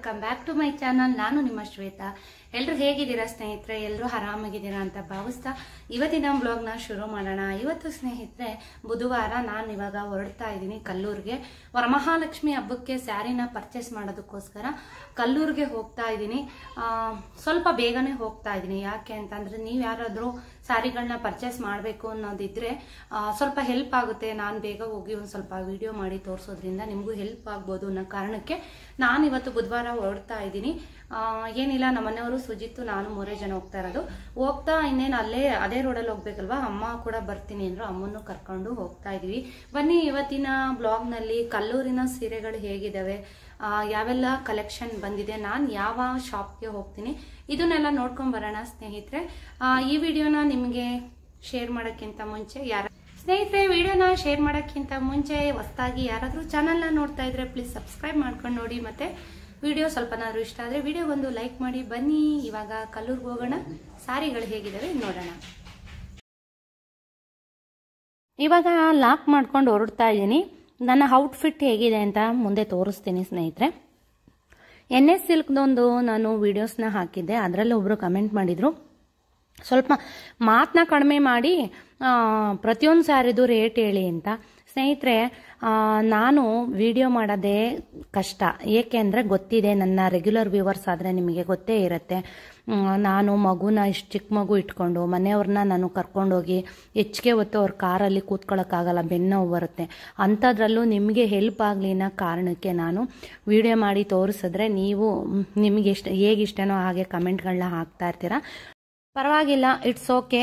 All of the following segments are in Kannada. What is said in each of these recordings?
Welcome back to my channel. ನಾನು ನಿಮ್ಮ ಶ್ವೇತಾ. ಎಲ್ಲರೂ ಹೇಗಿದ್ದೀರಾ ಸ್ನೇಹಿತರೆ? ಎಲ್ಲರೂ ಆರಾಮಾಗಿದ್ದೀರಾ ಅಂತ ಭಾವಿಸ್ತಾ ಇವತ್ತಿನ ಬ್ಲಾಗ್ನ ಶುರು ಮಾಡೋಣ. ಇವತ್ತು ಸ್ನೇಹಿತರೆ ಬುಧವಾರ, ನಾನು ಇವಾಗ ಹೊರಡ್ತಾ ಇದ್ದೀನಿ ಕಲ್ಲೂರಿಗೆ. ವರಮಹಾಲಕ್ಷ್ಮಿ ಹಬ್ಬಕ್ಕೆ ಸ್ಯಾರಿನ ಪರ್ಚೇಸ್ ಮಾಡೋದಕ್ಕೋಸ್ಕರ ಕಲ್ಲೂರಿಗೆ ಹೋಗ್ತಾ ಇದ್ದೀನಿ. ಸ್ವಲ್ಪ ಬೇಗನೆ ಹೋಗ್ತಾ ಇದ್ದೀನಿ. ಯಾಕೆ ಅಂತಂದ್ರೆ ನೀವು ಯಾರಾದರೂ ಸ್ಯಾರಿಗಳನ್ನ ಪರ್ಚೇಸ್ ಮಾಡಬೇಕು ಅನ್ನೋದಿದ್ರೆ ಸ್ವಲ್ಪ ಹೆಲ್ಪ್ ಆಗುತ್ತೆ. ನಾನು ಬೇಗ ಹೋಗಿ ಒಂದು ಸ್ವಲ್ಪ ವಿಡಿಯೋ ಮಾಡಿ ತೋರಿಸೋದ್ರಿಂದ ನಿಮಗೂ ಹೆಲ್ಪ್ ಆಗ್ಬೋದು ಅನ್ನೋ ಕಾರಣಕ್ಕೆ ನಾನು ಇವತ್ತು ಬುಧವಾರ ಹೊರಡ್ತಾ ಇದ್ದೀನಿ. ಏನಿಲ್ಲ, ನಮ್ಮ ಮನೆಯವರು ಸುಜಿತ್ತು ನಾನು 3 ಜನ ಹೋಗ್ತಾ ಇರೋದು. ಹೋಗ್ತಾ ಇನ್ನೇನು ಅದೇ ರೋಡಲ್ಲಿ ಹೋಗ್ಬೇಕಲ್ವಾ, ಅಮ್ಮ ಕೂಡ ಬರ್ತೀನಿ ಅಂದ್ರು. ಅಮ್ಮನ್ನು ಕರ್ಕೊಂಡು ಹೋಗ್ತಾ ಇದೀವಿ. ಬನ್ನಿ, ಇವತ್ತಿನ ಬ್ಲಾಗ್ನಲ್ಲಿ ಕಲ್ಲೂರಿನ ಸೀರೆಗಳು ಹೇಗಿದ್ದಾವೆ, ಯಾವೆಲ್ಲ ಕಲೆಕ್ಷನ್ ಬಂದಿದೆ, ನಾನು ಯಾವ ಶಾಪ್ಗೆ ಹೋಗ್ತೀನಿ, ಇದನ್ನೆಲ್ಲ ನೋಡ್ಕೊಂಡ್ ಬರೋಣ ಸ್ನೇಹಿತರೆ. ಈ ವಿಡಿಯೋನ ನಿಮಗೆ ಶೇರ್ ಮಾಡೋಕ್ಕಿಂತ ಮುಂಚೆ ವಿಡಿಯೋನ ಶೇರ್ ಮಾಡೋಕ್ಕಿಂತ ಮುಂಚೆ ಹೊಸದಾಗಿ ಯಾರಾದರೂ ಚಾನಲ್ನ ನೋಡ್ತಾ ಇದ್ರೆ ಪ್ಲೀಸ್ ಸಬ್ಸ್ಕ್ರೈಬ್ ಮಾಡ್ಕೊಂಡು ನೋಡಿ. ಮತ್ತೆ ವಿಡಿಯೋ ಸ್ವಲ್ಪನಾದ್ರೂ ಇಷ್ಟ ಆದರೆ ವಿಡಿಯೋಗೊಂದು ಲೈಕ್ ಮಾಡಿ. ಬನ್ನಿ, ಇವಾಗ ಕಲ್ಲೂರ್ಗೆ ಹೋಗೋಣ. ಸಾರಿಗಳು ಹೇಗಿದ್ದಾವೆ ನೋಡೋಣ. ಇವಾಗ ಲಾಕ್ ಮಾಡ್ಕೊಂಡು ಹೊರಡ್ತಾ ಇದ್ದೀನಿ. ನನ್ನ ಔಟ್ಫಿಟ್ ಹೇಗಿದೆ ಅಂತ ಮುಂದೆ ತೋರಿಸ್ತೀನಿ ಸ್ನೇಹಿತರೆ. NS ಸಿಲ್ಕ್ದೊಂದು ನಾನು ವಿಡಿಯೋಸ್ನ ಹಾಕಿದ್ದೆ. ಅದರಲ್ಲಿ ಒಬ್ಬರು ಕಮೆಂಟ್ ಮಾಡಿದ್ರು, ಸ್ವಲ್ಪ ಮಾತನ್ನ ಕಡಿಮೆ ಮಾಡಿ ಪ್ರತಿಯೊಂದು ಸ್ಯಾರಿದು ರೇಟ್ ಹೇಳಿ ಅಂತ. ಸ್ನೇಹಿತರೆ, ನಾನು ವಿಡಿಯೋ ಮಾಡೋದೇ ಕಷ್ಟ. ಏಕೆಂದರೆ ಗೊತ್ತಿದೆ, ನನ್ನ ರೆಗ್ಯುಲರ್ ವ್ಯೂವರ್ಸ್ ಆದರೆ ನಿಮಗೆ ಗೊತ್ತೇ ಇರುತ್ತೆ. ನಾನು ಮಗುನ ಇಷ್ಟು ಚಿಕ್ಕ ಮಗು ಇಟ್ಕೊಂಡು ಮನೆಯವ್ರನ್ನ ನಾನು ಕರ್ಕೊಂಡೋಗಿ ಹೆಚ್ಚಿಗೆ ಹೊತ್ತು ಅವ್ರ ಕಾರಲ್ಲಿ ಕೂತ್ಕೊಳ್ಳೋಕ್ಕಾಗಲ್ಲ, ಬೆನ್ನೋವು ಬರುತ್ತೆ. ಅಂಥದ್ರಲ್ಲೂ ನಿಮಗೆ ಹೆಲ್ಪ್ ಆಗಲಿ ಅನ್ನೋ ಕಾರಣಕ್ಕೆ ನಾನು ವಿಡಿಯೋ ಮಾಡಿ ತೋರಿಸಿದ್ರೆ ನೀವು ನಿಮಗೆ ಹೇಗಿಷ್ಟನೋ ಹಾಗೆ ಕಮೆಂಟ್ಗಳನ್ನ ಹಾಕ್ತಾ ಇರ್ತೀರಾ. ಪರವಾಗಿಲ್ಲ, ಇಟ್ಸ್ ಓಕೆ.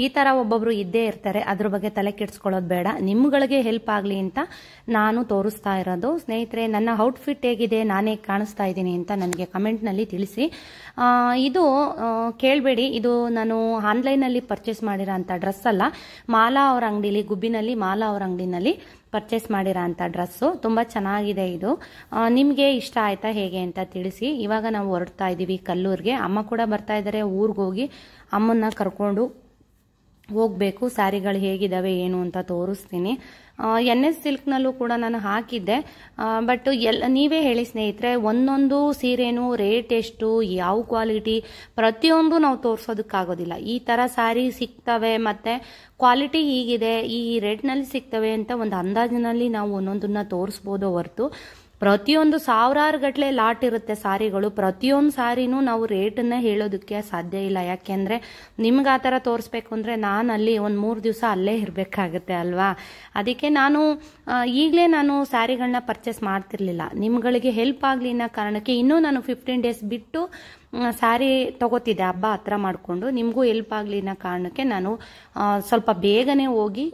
ಈ ಥರ ಒಬ್ಬೊಬ್ರು ಇದ್ದೇ ಇರ್ತಾರೆ, ಅದ್ರ ಬಗ್ಗೆ ತಲೆ ಕೆಡಿಸ್ಕೊಳ್ಳೋದು ಬೇಡ. ನಿಮ್ಗಳಿಗೆ ಹೆಲ್ಪ್ ಆಗಲಿ ಅಂತ ನಾನು ತೋರಿಸ್ತಾ ಇರೋದು. ಸ್ನೇಹಿತರೆ, ನನ್ನ ಔಟ್ಫಿಟ್ ಹೇಗಿದೆ, ನಾನೇ ಕಾಣಿಸ್ತಾ ಇದ್ದೀನಿ ಅಂತ ನನಗೆ ಕಮೆಂಟ್ನಲ್ಲಿ ತಿಳಿಸಿ. ಇದು ಕೇಳಬೇಡಿ, ಇದು ನಾನು ಆನ್ಲೈನಲ್ಲಿ ಪರ್ಚೇಸ್ ಮಾಡಿರೋ ಅಂಥ ಡ್ರೆಸ್ ಅಲ್ಲ. ಮಾಲಾ ಅವ್ರ ಅಂಗಡಿಲಿ, ಗುಬ್ಬಿನಲ್ಲಿ ಮಾಲಾ ಅವ್ರ ಅಂಗಡಿನಲ್ಲಿ ಪರ್ಚೇಸ್ ಮಾಡಿರೋ ಅಂಥ ಡ್ರೆಸ್ಸು. ತುಂಬ ಚೆನ್ನಾಗಿದೆ ಇದು. ನಿಮಗೆ ಇಷ್ಟ ಆಯ್ತಾ ಹೇಗೆ ಅಂತ ತಿಳಿಸಿ. ಇವಾಗ ನಾವು ಹೊರಡ್ತಾ ಇದ್ದೀವಿ ಕಲ್ಲೂರಿಗೆ. ಅಮ್ಮ ಕೂಡ ಬರ್ತಾ ಇದ್ದಾರೆ. ಊರಿಗೆ ಹೋಗಿ ಅಮ್ಮನ್ನ ಕರ್ಕೊಂಡು ಹೋಗಬೇಕು. ಸ್ಯಾರಿಗಳು ಹೇಗಿದ್ದಾವೆ ಏನು ಅಂತ ತೋರಿಸ್ತೀನಿ. NS ಸಿಲ್ಕ್ನಲ್ಲೂ ಕೂಡ ನಾನು ಹಾಕಿದ್ದೆ. ಬಟ್ ನೀವೇ ಹೇಳಿ ಸ್ನೇಹಿತರೆ, ಒಂದೊಂದು ಸೀರೆನೂ ರೇಟ್ ಎಷ್ಟು, ಯಾವ ಕ್ವಾಲಿಟಿ, ಪ್ರತಿಯೊಂದು ನಾವು ತೋರಿಸೋದಕ್ಕಾಗೋದಿಲ್ಲ. ಈ ಥರ ಸ್ಯಾರಿ ಸಿಗ್ತವೆ ಮತ್ತು ಕ್ವಾಲಿಟಿ ಹೀಗಿದೆ, ಈ ರೇಟ್ನಲ್ಲಿ ಸಿಗ್ತವೆ ಅಂತ ಒಂದು ಅಂದಾಜಿನಲ್ಲಿ ನಾವು ಒಂದೊಂದನ್ನ ತೋರಿಸ್ಬೋದು ಹೊರತು ಪ್ರತಿಯೊಂದು ಸಾವಿರಾರು ಗಟ್ಟಲೆ ಲಾಟ್ ಇರುತ್ತೆ ಸಾರಿಗಳು. ಪ್ರತಿಯೊಂದು ಸಾರಿನೂ ನಾವು ರೇಟನ್ನ ಹೇಳೋದಕ್ಕೆ ಸಾಧ್ಯ ಇಲ್ಲ. ಯಾಕೆಂದರೆ ನಿಮ್ಗೆ ಆ ಥರ ತೋರಿಸ್ಬೇಕು ಅಂದರೆ ನಾನು ಅಲ್ಲಿ ಒಂದು 3 ದಿವಸ ಅಲ್ಲೇ ಇರಬೇಕಾಗುತ್ತೆ ಅಲ್ವಾ. ಅದಕ್ಕೆ ಈಗಲೇ ನಾನು ಸ್ಯಾರಿಗಳನ್ನ ಪರ್ಚೇಸ್ ಮಾಡ್ತಿರ್ಲಿಲ್ಲ. ನಿಮ್ಗಳಿಗೆ ಹೆಲ್ಪ್ ಆಗಲಿ ಅನ್ನೋ ಕಾರಣಕ್ಕೆ ಇನ್ನೂ ನಾನು 15 ಡೇಸ್ ಬಿಟ್ಟು ಸ್ಯಾರಿ ತಗೋತಿದ್ದೆ, ಹಬ್ಬ ಹತ್ರ ಮಾಡಿಕೊಂಡು. ನಿಮಗೂ ಹೆಲ್ಪ್ ಆಗಲಿ ಅನ್ನೋ ಕಾರಣಕ್ಕೆ ನಾನು ಸ್ವಲ್ಪ ಬೇಗನೆ ಹೋಗಿ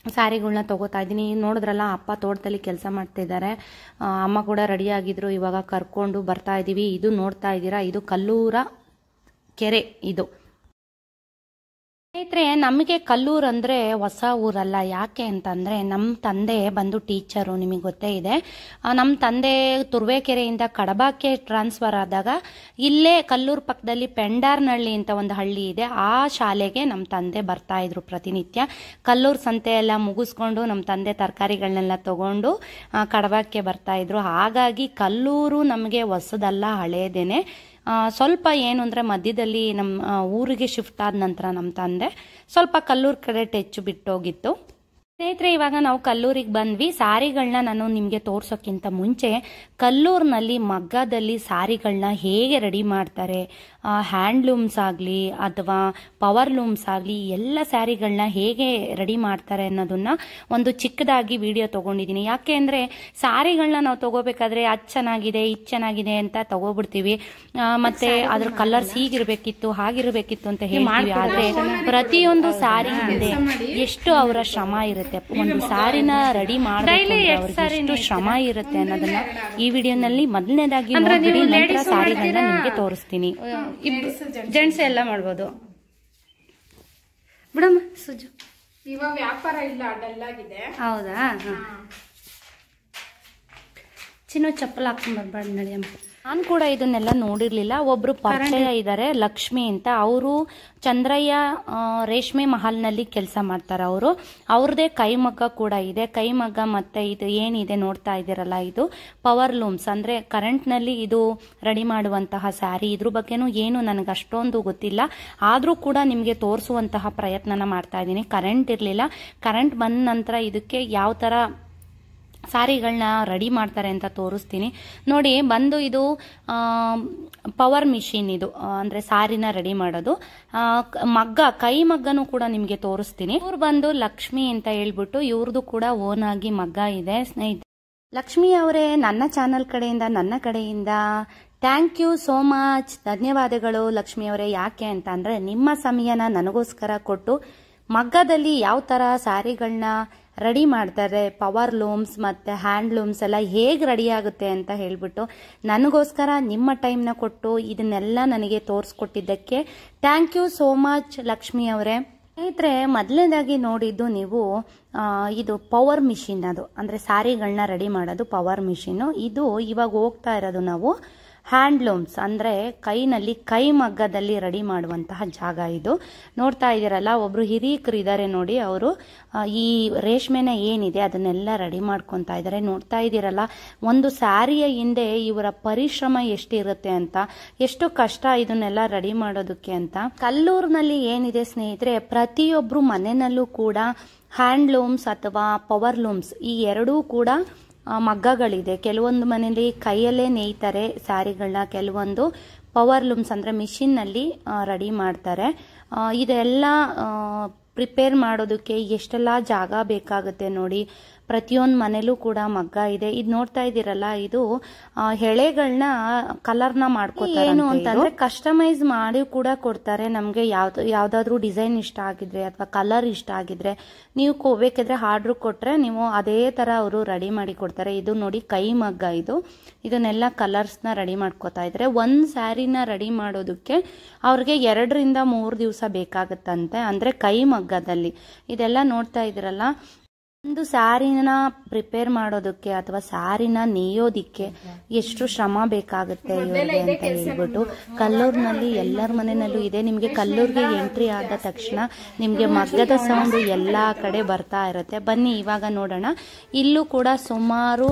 ಸ್ಯಾರಿಗಳನ್ನ ತಗೋತಾ ಇದ್ದೀನಿ. ನೋಡಿದ್ರಲ್ಲ, ಅಪ್ಪ ತೋಟದಲ್ಲಿ ಕೆಲಸ ಮಾಡ್ತಿದ್ದಾರೆ, ಅಮ್ಮ ಕೂಡ ರೆಡಿ ಆಗಿದ್ರು. ಇವಾಗ ಕರ್ಕೊಂಡು ಬರ್ತಾ ಇದ್ದೀವಿ. ಇದು ನೋಡ್ತಾ ಇದ್ದೀರಾ, ಇದು ಕಲ್ಲೂರ ಕೆರೆ. ಇದು ಸ್ನೇಹಿತರೆ, ನಮಗೆ ಕಲ್ಲೂರು ಅಂದರೆ ಹೊಸ ಊರಲ್ಲ. ಯಾಕೆ ಅಂತಂದರೆ ನಮ್ಮ ತಂದೆ ಬಂದು ಟೀಚರು, ನಿಮಗೆ ಗೊತ್ತೇ ಇದೆ. ನಮ್ಮ ತಂದೆ ತುರುವೇಕೆರೆಯಿಂದ ಕಡಬಕ್ಕೆ ಟ್ರಾನ್ಸ್ಫರ್ ಆದಾಗ ಇಲ್ಲೇ ಕಲ್ಲೂರು ಪಕ್ಕದಲ್ಲಿ ಪೆಂಡಾರ್ನಹಳ್ಳಿ ಅಂತ ಒಂದು ಹಳ್ಳಿ ಇದೆ, ಆ ಶಾಲೆಗೆ ನಮ್ಮ ತಂದೆ ಬರ್ತಾ ಇದ್ರು ಪ್ರತಿನಿತ್ಯ. ಕಲ್ಲೂರು ಸಂತೆ ಎಲ್ಲ ಮುಗಿಸ್ಕೊಂಡು ನಮ್ಮ ತಂದೆ ತರಕಾರಿಗಳನ್ನೆಲ್ಲ ತಗೊಂಡು ಕಡಬಕ್ಕೆ ಬರ್ತಾ ಇದ್ರು. ಹಾಗಾಗಿ ಕಲ್ಲೂರು ನಮಗೆ ಹೊಸದಲ್ಲ, ಹಳೇದೇನೆ. ಸ್ವಲ್ಪ ಏನು ಅಂದರೆ ಮಧ್ಯದಲ್ಲಿ ನಮ್ಮ ಊರಿಗೆ ಶಿಫ್ಟ್ ಆದ ನಂತರ ನಮ್ಮ ತಂದೆ ಸ್ವಲ್ಪ ಕಲ್ಲೂರು ಕಡೆ ಟೆಚ್ಚು ಬಿಟ್ಟೋಗಿತ್ತು. ಸ್ನೇಹಿತರೆ, ಇವಾಗ ನಾವು ಕಲ್ಲೂರಿಗೆ ಬಂದ್ವಿ. ಸಾರಿಗಳನ್ನ ನಾನು ನಿಮಗೆ ತೋರ್ಸೋಕ್ಕಿಂತ ಮುಂಚೆ ಕಲ್ಲೂರಿನಲ್ಲಿ ಮಗ್ಗದಲ್ಲಿ ಸಾರಿಗಳನ್ನ ಹೇಗೆ ರೆಡಿ ಮಾಡ್ತಾರೆ, ಹ್ಯಾಂಡ್ಲೂಮ್ಸ್ ಆಗಲಿ ಅಥವಾ ಪವರ್ ಲೂಮ್ಸ್ ಆಗಲಿ, ಎಲ್ಲ ಸ್ಯಾರಿಗಳನ್ನ ಹೇಗೆ ರೆಡಿ ಮಾಡ್ತಾರೆ ಅನ್ನೋದನ್ನ ಒಂದು ಚಿಕ್ಕದಾಗಿ ವಿಡಿಯೋ ತೊಗೊಂಡಿದ್ದೀನಿ. ಯಾಕೆ ಅಂದರೆ ಸಾರಿಗಳನ್ನ ನಾವು ತಗೋಬೇಕಾದ್ರೆ ಅದು ಚೆನ್ನಾಗಿದೆ ಇದು ಚೆನ್ನಾಗಿದೆ ಅಂತ ತಗೋಬಿಡ್ತೀವಿ. ಮತ್ತೆ ಅದ್ರ ಕಲರ್ಸ್ ಹೀಗಿರಬೇಕಿತ್ತು ಹಾಗಿರಬೇಕಿತ್ತು ಅಂತ ಹೇಳ್ತೀವಿ. ಆದರೆ ಪ್ರತಿಯೊಂದು ಸಾರಿ ಹಿಂದೆ ಎಷ್ಟು ಅವರ ಶ್ರಮ ಇರುತ್ತೆ, ಒಂದು ಸಾರಿನ ರೆಡಿ ಮಾಡೋದಕ್ಕೆ ಎಷ್ಟು ಶ್ರಮ ಇರುತ್ತೆ ಅನ್ನೋದನ್ನ ಈ ವಿಡಿಯೋನಲ್ಲಿ ಮೊದಲನೇದಾಗಿ ನೋಡ್ಬಿಡಿ. ನಂತರ ಸಾರಿಗಳನ್ನ ನಿಮಗೆ ತೋರಿಸ್ತೀನಿ. ಜೆಂಟ್ಸ್ ಎಲ್ಲ ಮಾಡ್ಬೋದು ಬಿಡಮ್ಮ. ಸುಜು, ಇವಾಗ ವ್ಯಾಪಾರ ಇಲ್ಲ, ಡಲ್ ಆಗಿದೆ. ಹೌದಾ? ಚಿನ್ನ ಚಪ್ಪಲ್ ಹಾಕೊಂಡ್ ಬರ್ಬಾರ್ದು ನಡಿಯಮ್ಮ. ನಾನು ಕೂಡ ಇದನ್ನೆಲ್ಲ ನೋಡಿರ್ಲಿಲ್ಲ. ಒಬ್ರು ಪರಿಚಯ ಇದ್ದಾರೆ, ಲಕ್ಷ್ಮಿ ಅಂತ. ಅವರು ಚಂದ್ರಯ್ಯ ರೇಷ್ಮೆ ಮಹಲ್ನಲ್ಲಿ ಕೆಲಸ ಮಾಡ್ತಾರೆ. ಅವ್ರದೇ ಕೈಮಗ್ಗ ಕೂಡ ಇದೆ. ಕೈಮಗ್ಗ ಮತ್ತೆ ಇದು ಏನಿದೆ ನೋಡ್ತಾ ಇದ್ದೀರಲ್ಲ, ಇದು ಪವರ್ ಲೂಮ್ಸ್, ಅಂದ್ರೆ ಕರೆಂಟ್ ನಲ್ಲಿ ಇದು ರೆಡಿ ಮಾಡುವಂತಹ ಸ್ಯಾರಿ. ಇದ್ರ ಬಗ್ಗೆನೂ ಏನು ನನಗೆ ಅಷ್ಟೊಂದು ಗೊತ್ತಿಲ್ಲ, ಆದ್ರೂ ಕೂಡ ನಿಮ್ಗೆ ತೋರಿಸುವಂತಹ ಪ್ರಯತ್ನನ ಮಾಡ್ತಾ ಇದ್ದೀನಿ. ಕರೆಂಟ್ ಇರ್ಲಿಲ್ಲ, ಕರೆಂಟ್ ಬಂದ ನಂತರ ಇದಕ್ಕೆ ಯಾವ ತರ ಸಾರಿಗಳನ್ನ ರೆಡಿ ಮಾಡ್ತಾರೆ ಅಂತ ತೋರಿಸ್ತೀನಿ ನೋಡಿ. ಬಂದು ಇದು ಪವರ್ ಮಿಷಿನ್, ಇದು ಅಂದ್ರೆ ಸಾರಿನ ರೆಡಿ ಮಾಡೋದು. ಮಗ್ಗ, ಕೈ ಮಗ್ಗನೂ ಕೂಡ ನಿಮ್ಗೆ ತೋರಿಸ್ತೀನಿ. ಇವ್ರು ಬಂದು ಲಕ್ಷ್ಮಿ ಅಂತ ಹೇಳ್ಬಿಟ್ಟು, ಇವ್ರದ್ದು ಕೂಡ ಓನ್ ಆಗಿ ಮಗ್ಗ ಇದೆ ಸ್ನೇಹಿತರೆ. ಲಕ್ಷ್ಮಿ ಅವರೇ, ನನ್ನ ಚಾನಲ್ ಕಡೆಯಿಂದ ಥ್ಯಾಂಕ್ ಯು ಸೋ ಮಚ್, ಧನ್ಯವಾದಗಳು ಲಕ್ಷ್ಮಿ ಅವರೇ. ಯಾಕೆ ಅಂತ ಅಂದ್ರೆ ನಿಮ್ಮ ಸಮಯನ ನನಗೋಸ್ಕರ ಕೊಟ್ಟು ಮಗ್ಗದಲ್ಲಿ ಯಾವ ತರ ಸ್ಯಾರಿಗಳನ್ನ ರೆಡಿ ಮಾಡ್ತಾರೆ, ಪವರ್ ಲೂಮ್ಸ್ ಮತ್ತೆ ಹ್ಯಾಂಡ್ ಲೂಮ್ಸ್ ಎಲ್ಲ ಹೇಗೆ ರೆಡಿ ಆಗುತ್ತೆ ಅಂತ ಹೇಳ್ಬಿಟ್ಟು ನನಗೋಸ್ಕರ ನಿಮ್ಮ ಟೈಮ್ನ ಕೊಟ್ಟು ಇದನ್ನೆಲ್ಲ ನನಗೆ ತೋರಿಸ್ಕೊಟ್ಟಿದ್ದಕ್ಕೆ thank you so much Lakshmi ಅವರೇ. ಸ್ನೇಹಿತರೆ, ಮೊದಲನೇದಾಗಿ ನೋಡಿದ್ದು ನೀವು ಇದು ಪವರ್ ಮಿಷಿನ್, ಅದು ಅಂದ್ರೆ ಸ್ಯಾರಿಗಳನ್ನ ರೆಡಿ ಮಾಡೋದು ಪವರ್ ಮಿಷಿನ್. ಇದು ಇವಾಗ ಹೋಗ್ತಾ ಇರೋದು ನಾವು ಹ್ಯಾಂಡ್ಲೂಮ್ಸ್, ಅಂದ್ರೆ ಕೈನಲ್ಲಿ ಕೈ ಮಗ್ಗದಲ್ಲಿ ರೆಡಿ ಮಾಡುವಂತಹ ಜಾಗ. ಇದು ನೋಡ್ತಾ ಇದ್ದೀರಲ್ಲ, ಒಬ್ರು ಹಿರೀಕರು ಇದ್ದಾರೆ ನೋಡಿ, ಅವರು ಈ ರೇಷ್ಮೆನ ಏನಿದೆ ಅದನ್ನೆಲ್ಲ ರೆಡಿ ಮಾಡ್ಕೊತಾ ಇದ್ದಾರೆ. ನೋಡ್ತಾ ಇದ್ದೀರಲ್ಲ, ಒಂದು ಸ್ಯಾರಿಯ ಹಿಂದೆ ಇವರ ಪರಿಶ್ರಮ ಎಷ್ಟಿರುತ್ತೆ ಅಂತ, ಎಷ್ಟು ಕಷ್ಟ ಇದನ್ನೆಲ್ಲ ರೆಡಿ ಮಾಡೋದಕ್ಕೆ ಅಂತ. ಕಲ್ಲೂರಿನಲ್ಲಿ ಏನಿದೆ ಸ್ನೇಹಿತರೆ, ಪ್ರತಿಯೊಬ್ರು ಮನೆಯಲ್ಲೂ ಕೂಡ ಹ್ಯಾಂಡ್ಲೂಮ್ಸ್ ಅಥವಾ ಪವರ್ ಲೂಮ್ಸ್ ಈ ಎರಡೂ ಕೂಡ ಮಗ್ಗಗಳಿದೆ. ಕೆಲವೊಂದು ಮನೆಯಲ್ಲಿ ಕೈಯಲ್ಲೇ ನೇಯ್ತಾರೆ ಸ್ಯಾರಿಗಳನ್ನ, ಕೆಲವೊಂದು ಪವರ್ ಲೂಮ್ಸ್ ಅಂದ್ರೆ ಮಿಷಿನ್ ನಲ್ಲಿ ರೆಡಿ ಮಾಡ್ತಾರೆ. ಇದೆಲ್ಲ ಪ್ರಿಪೇರ್ ಮಾಡೋದಕ್ಕೆ ಎಷ್ಟೆಲ್ಲ ಜಾಗ ಬೇಕಾಗುತ್ತೆ ನೋಡಿ. ಪ್ರತಿಯೊಂದು ಮನೇಲೂ ಕೂಡ ಮಗ್ಗ ಇದೆ. ಇದು ನೋಡ್ತಾ ಇದ್ದೀರಲ್ಲ, ಇದು ಎಳೆಗಳನ್ನ ಕಲರ್ನ ಮಾಡ್ಕೊತಾರೆ. ಏನು ಅಂತಂದ್ರೆ ಕಸ್ಟಮೈಸ್ ಮಾಡಿ ಕೂಡ ಕೊಡ್ತಾರೆ. ನಮ್ಗೆ ಯಾವ್ದಾದ್ರು ಡಿಸೈನ್ ಇಷ್ಟ ಆಗಿದ್ರೆ ಅಥವಾ ಕಲರ್ ಇಷ್ಟ ಆಗಿದ್ರೆ ನೀವು ಬೇಕಿದ್ರೆ ಆರ್ಡರ್ ಕೊಟ್ರೆ ನೀವು ಅದೇ ತರ ಅವರು ರೆಡಿ ಮಾಡಿ ಕೊಡ್ತಾರೆ. ಇದು ನೋಡಿ ಕೈ ಮಗ್ಗ, ಇದನ್ನೆಲ್ಲ ಕಲರ್ಸ್ ನ ರೆಡಿ ಮಾಡ್ಕೋತಾ ಇದ್ರೆ ಒಂದ್ ಸ್ಯಾರಿನ ರೆಡಿ ಮಾಡೋದಕ್ಕೆ ಅವ್ರಿಗೆ 2 ರಿಂದ 3 ದಿವಸ ಬೇಕಾಗತ್ತಂತೆ, ಅಂದ್ರೆ ಕೈ ಮಗ್ಗದಲ್ಲಿ. ಇದೆಲ್ಲ ನೋಡ್ತಾ ಇದ್ರಲ್ಲ, ಒಂದು ಸ್ಯಾರಿನ ಪ್ರಿಪೇರ್ ಮಾಡೋದಕ್ಕೆ ಅಥವಾ ಸ್ಯಾರಿನ ನೇಯೋದಿಕ್ಕೆ ಎಷ್ಟು ಶ್ರಮ ಬೇಕಾಗುತ್ತೆ ಇವ್ರಿಗೆ ಅಂತ ಹೇಳ್ಬಿಟ್ಟು. ಕಲ್ಲೂರಿನಲ್ಲಿ ಎಲ್ಲರ ಮನೆಯಲ್ಲೂ ಇದೆ. ನಿಮ್ಗೆ ಕಲ್ಲೂರಿಗೆ ಎಂಟ್ರಿ ಆದ ತಕ್ಷಣ ನಿಮ್ಗೆ ಮಗ್ಗದ ಸೌಂಡ್ ಎಲ್ಲಾ ಕಡೆ ಬರ್ತಾ ಇರುತ್ತೆ. ಬನ್ನಿ ಇವಾಗ ನೋಡೋಣ. ಇಲ್ಲೂ ಕೂಡ ಸುಮಾರು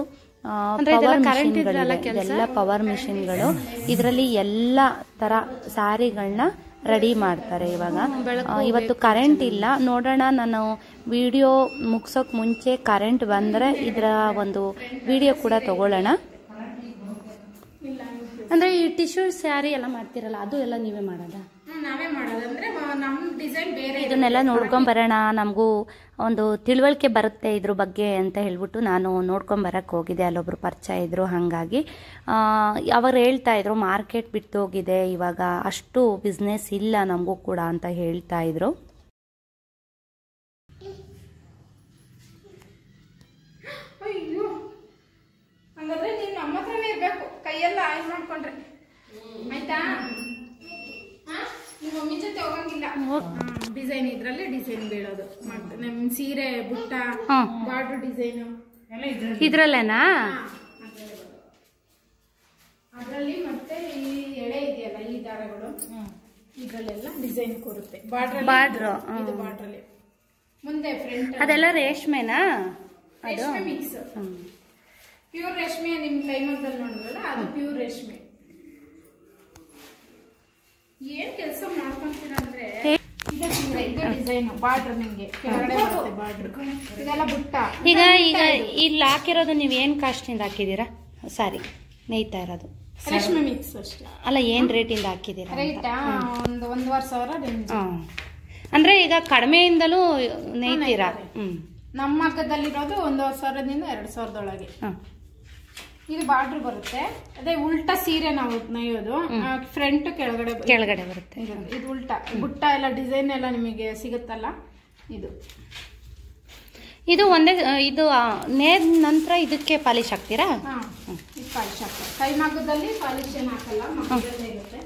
ಪವರ್ ಮಿಷಿನ್ಗಳು, ಎಲ್ಲ ಪವರ್ ಮಿಷಿನ್ಗಳು. ಇದರಲ್ಲಿ ಎಲ್ಲ ತರ ಸ್ಯಾರಿಗಳನ್ನ ರೆಡಿ ಮಾಡ್ತಾರೆ. ಇವತ್ತು ಕರೆಂಟ್ ಇಲ್ಲ, ನೋಡೋಣ. ನಾನು ವಿಡಿಯೋ ಮುಗಿಸೋಕ್ ಮುಂಚೆ ಕರೆಂಟ್ ಬಂದ್ರೆ ಇದರ ಒಂದು ವಿಡಿಯೋ ಕೂಡ ತಗೊಳ್ಳೋಣ. ಅಂದ್ರೆ ಈ ಟಿಶ್ಯೂ ಸ್ಯಾರಿ ಎಲ್ಲ ಮಾಡ್ತಿರಲ್ಲ, ಅದು ಎಲ್ಲ ನೀವೇ ಮಾಡೋದಾ? ನಾವೇ ಮಾಡೋದಂದ್ರೆ ನಮ್ ಡಿಸೈನ್ ಬೇರೆ. ಇದನ್ನೆಲ್ಲ ನೋಡ್ಕೊಂಡ್ ಬರೋಣ, ನಮಗೂ ಒಂದು ತಿಳುವಳಿಕೆ ಬರುತ್ತೆ ಇದ್ರ ಬಗ್ಗೆ ಅಂತ ಹೇಳ್ಬಿಟ್ಟು ನಾನು ನೋಡ್ಕೊಂಡ್ ಬರಕ್ ಹೋಗಿದ್ದೆ. ಅಲ್ಲೊಬ್ರು ಪರಿಚಯ ಇದ್ರು, ಹಂಗಾಗಿ ಅವ್ರು ಹೇಳ್ತಾ ಇದ್ರು ಮಾರ್ಕೆಟ್ ಬಿಟ್ಟು ಹೋಗಿದೆ, ಇವಾಗ ಅಷ್ಟು ಬಿಸ್ನೆಸ್ ಇಲ್ಲ ನಮಗೂ ಕೂಡ ಅಂತ ಹೇಳ್ತಾ ಇದ್ರು. ಅಯ್ಯೋ, ಹಂಗಾದ್ರೆ ನೀನ್ ನಮ್ಮ ಹತ್ರನೇ ಇರ್ಬೇಕು, ಕೈಯೆಲ್ಲ ಆಯ್ಲ್ ಮಾಡ್ಕೊಂಡ್ರೆ ಆಯ್ತಾ? ನಿಮ್ಮ ಮಮ್ಮಿ ಜೊತೆ ಹೋಗಂಗಿಲ್ಲ. ಡಿಸೈನ್ ಇದ್ರಲ್ಲಿ ಡಿಸೈನ್ ಬೀಳೋದು, ನಮ್ ಸೀರೆ ಬುಟ್ಟ ಬಾರ್ಡರ್ ಡಿಸೈನ್ ಇದ್ರಲ್ಲೇನಾ? ಅದ್ರಲ್ಲಿ ಮತ್ತೆ ಈ ಎಳೆ ಇದೆಯಲ್ಲ, ಈ ದಾರಗಳು, ಇದ್ರಲ್ಲೆಲ್ಲ ಡಿಸೈನ್ ಕೊಡುತ್ತೆ. ಬಾರ್ಡರ್ ಬಾರ್ಡ್ರಲ್ಲಿ ಮುಂದೆ ಫ್ರಂಟ್ ಅದೆಲ್ಲ ರೇಷ್ಮೆನಾ? ಅದು ಮಿಕ್ಸ್ ಪ್ಯೂರ್ ರೇಷ್ಮೆ. ನಿಮ್ ಕೈಮಗ್ಗದಲ್ಲಿ ನೋಡಿದ್ರಲ್ಲ, ಅದು ಪ್ಯೂರ್ ರೇಷ್ಮೆ. ಏನ್ ಕೆಲಸ ಮಾಡ್ಕೊಂತೀರ ಅಂದ್ರೆ ಇದು ಡಿಸೈನ್ ಬಾರ್ಡರ್, ನಿಮ್ಗೆ ಕೆಳಗಡೆ ಬರುತ್ತೆ ಬಾರ್ಡರ್. ಇದೆಲ್ಲ ಬುಟ್ಟ. ಈಗ ಇಲ್ಲಿ ಹಾಕಿರೋದು ನೀವ್ ಏನ್ ಕಾಸ್ಟ್ ಇಂದ ಹಾಕಿದೀರಾ? ಸಾರಿ, ನೇಯ್ತಾ ಇರೋದು ರೇಷ್ಮೆ ಮಿಕ್ಸ್ ಅಷ್ಟೇ. ಅಲ್ಲ, ಏನ್ ರೇಟ್ ಇಂದ ಹಾಕಿದೀರಾ? ರೇಟ್ ಒಂದು 1,500 ರೇಂಜ್. ಅಂದ್ರೆ ಈಗ ಕಡಿಮೆಯಿಂದಲೂ ನೇಯ್ತೀರಾ? ನಮ್ಮ ಮಗ್ಗದಲ್ಲಿರೋದು 1,500ದಿಂದ 2,000ದೊಳಗೆ. ಇದು ಬಾರ್ಡರ್ ಬರುತ್ತೆ. ಅದೇ ಉಲ್ಟಾ ಸೀರೆ ನಾವು ನೇಯೋದು, ಫ್ರಂಟ್ ಕೆಳಗಡೆ ಬರುತ್ತೆ. ಇದು ಉಲ್ಟಾ ಬುಟ್ಟ ಎಲ್ಲ ಡಿಸೈನ್ ಎಲ್ಲ ನಿಮಗೆ ಸಿಗುತ್ತಲ್ಲ, ಇದು ಒಂದೇ. ಇದು ನೇದ ನಂತರ ಇದಕ್ಕೆ ಪಾಲಿಶ್ ಹಾಕ್ತೀರಾ? ಪಾಲಿಶ್ ಹಾಕ್ತಾರೆ. ಕೈ ಮಗ್ಗದಲ್ಲಿ ಪಾಲಿಶ್ ಏನು ಹಾಕಲ್ಲ, ಮಗ್ಗದಲ್ಲೇ ಇರುತ್ತೆ.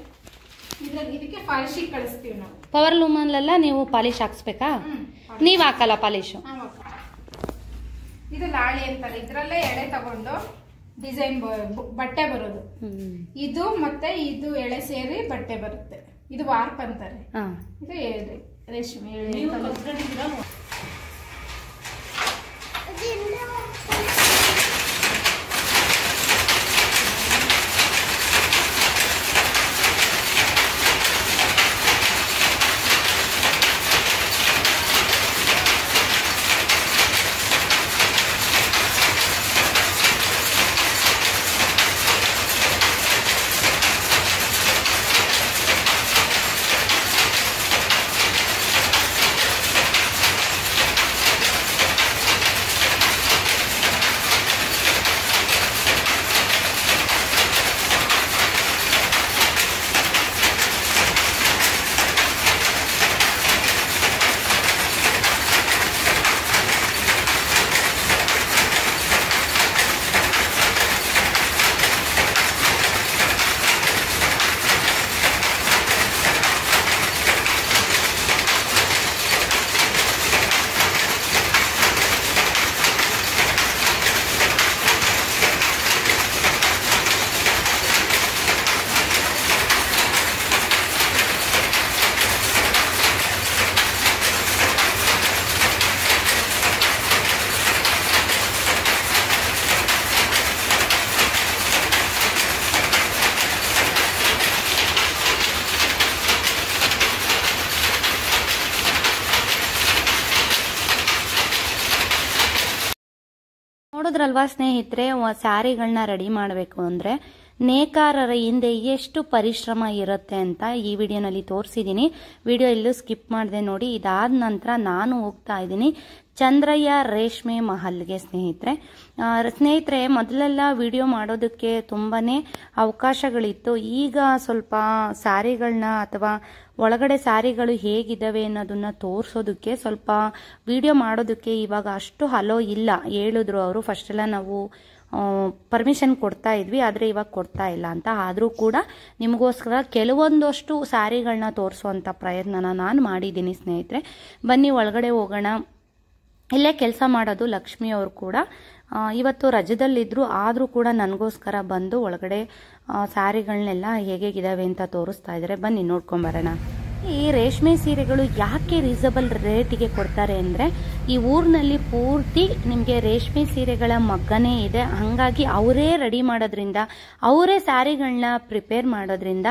ಇದಕ್ಕೆ ಪಾಲಿಶ್ ಕಳಿಸ್ತೀವಿ ನಾವು. ಪವರ್ ಲೂಮಲ್ಲೆಲ್ಲ ನೀವು ಪಾಲಿಶ್ ಹಾಕ್ಸ್ಬೇಕಾ? ನೀವ್ ಹಾಕಲ್ಲ ಪಾಲಿಶ್? ಇದು ಲಾಳಿ ಅಂತಾರೆ. ಇದ್ರಲ್ಲೇ ಎಳೆ ತಗೊಂಡು ಡಿಸೈನ್ ಬಟ್ಟೆ ಬರೋದು. ಇದು ಮತ್ತೆ ಇದು ಎಳೆ ಸೇರಿ ಬಟ್ಟೆ ಬರುತ್ತೆ. ಇದು ವಾರ್ಪ್ ಅಂತಾರೆ. ಇದು ರೇಷ್ಮೆ ಎಳೆ. ನೋಡಿದ್ರಲ್ವಾ ಸ್ನೇಹಿತರೆ, ಸ್ಯಾರಿಗಳನ್ನ ರೆಡಿ ಮಾಡಬೇಕು ಅಂದ್ರೆ ನೇಕಾರರ ಹಿಂದೆ ಎಷ್ಟು ಪರಿಶ್ರಮ ಇರುತ್ತೆ ಅಂತ ಈ ವಿಡಿಯೋನಲ್ಲಿ ತೋರಿಸಿದ್ದೀನಿ. ವಿಡಿಯೋ ಎಲ್ಲೂ ಸ್ಕಿಪ್ ಮಾಡಿದೆ ನೋಡಿ. ಇದಾದ ನಂತರ ನಾನು ಹೋಗ್ತಾ ಇದ್ದೀನಿ ಚಂದ್ರಯ್ಯ ರೇಷ್ಮೆ ಮಹಲ್ಗೆ. ಸ್ನೇಹಿತರೆ ಮೊದಲೆಲ್ಲ ವಿಡಿಯೋ ಮಾಡೋದಕ್ಕೆ ತುಂಬಾನೇ ಅವಕಾಶಗಳಿತ್ತು. ಈಗ ಸ್ವಲ್ಪ ಸ್ಯಾರಿಗಳನ್ನ ಅಥವಾ ಒಳಗಡೆ ಸ್ಯಾರಿಗಳು ಹೇಗಿದ್ದಾವೆ ಅನ್ನೋದನ್ನ ತೋರಿಸೋದಕ್ಕೆ ಸ್ವಲ್ಪ ವಿಡಿಯೋ ಮಾಡೋದಕ್ಕೆ ಇವಾಗ ಅಷ್ಟು ಹಲೋ ಇಲ್ಲ. ಹೇಳಿದ್ರು ಅವರು, ಫಸ್ಟ್ ಎಲ್ಲ ನಾವು ಪರ್ಮಿಷನ್ ಕೊಡ್ತಾ ಇದ್ವಿ, ಆದರೆ ಇವಾಗ ಕೊಡ್ತಾ ಇಲ್ಲ ಅಂತ. ಆದರೂ ಕೂಡ ನಿಮಗೋಸ್ಕರ ಕೆಲವೊಂದಷ್ಟು ಸ್ಯಾರಿಗಳನ್ನ ತೋರಿಸುವಂಥ ಪ್ರಯತ್ನನ ನಾನು ಮಾಡಿದ್ದೀನಿ ಸ್ನೇಹಿತರೆ. ಬನ್ನಿ ಒಳಗಡೆ ಹೋಗೋಣ. ಇಲ್ಲೇ ಕೆಲಸ ಮಾಡೋದು ಲಕ್ಷ್ಮಿ ಅವರು ಕೂಡ ಇವತ್ತು ರಜದಲ್ಲಿದ್ರು, ಆದರೂ ಕೂಡ ನನಗೋಸ್ಕರ ಬಂದು ಒಳಗಡೆ ಸ್ಯಾರಿಗಳನ್ನೆಲ್ಲ ಹೇಗಿದಾವೆ ಅಂತ ತೋರಿಸ್ತಾ ಇದ್ದಾರೆ. ಬನ್ನಿ ನೋಡ್ಕೊಂಬರೋಣ. ಈ ರೇಷ್ಮೆ ಸೀರೆಗಳು ಯಾಕೆ ರೀಸನಬಲ್ ರೇಟಿಗೆ ಕೊಡ್ತಾರೆ ಅಂದರೆ, ಈ ಊರಿನಲ್ಲಿ ಪೂರ್ತಿ ನಿಮಗೆ ರೇಷ್ಮೆ ಸೀರೆಗಳ ಮಗ್ಗನೇ ಇದೆ. ಹಾಗಾಗಿ ಅವರೇ ರೆಡಿ ಮಾಡೋದ್ರಿಂದ, ಅವರೇ ಸ್ಯಾರಿಗಳನ್ನ ಪ್ರಿಪೇರ್ ಮಾಡೋದ್ರಿಂದ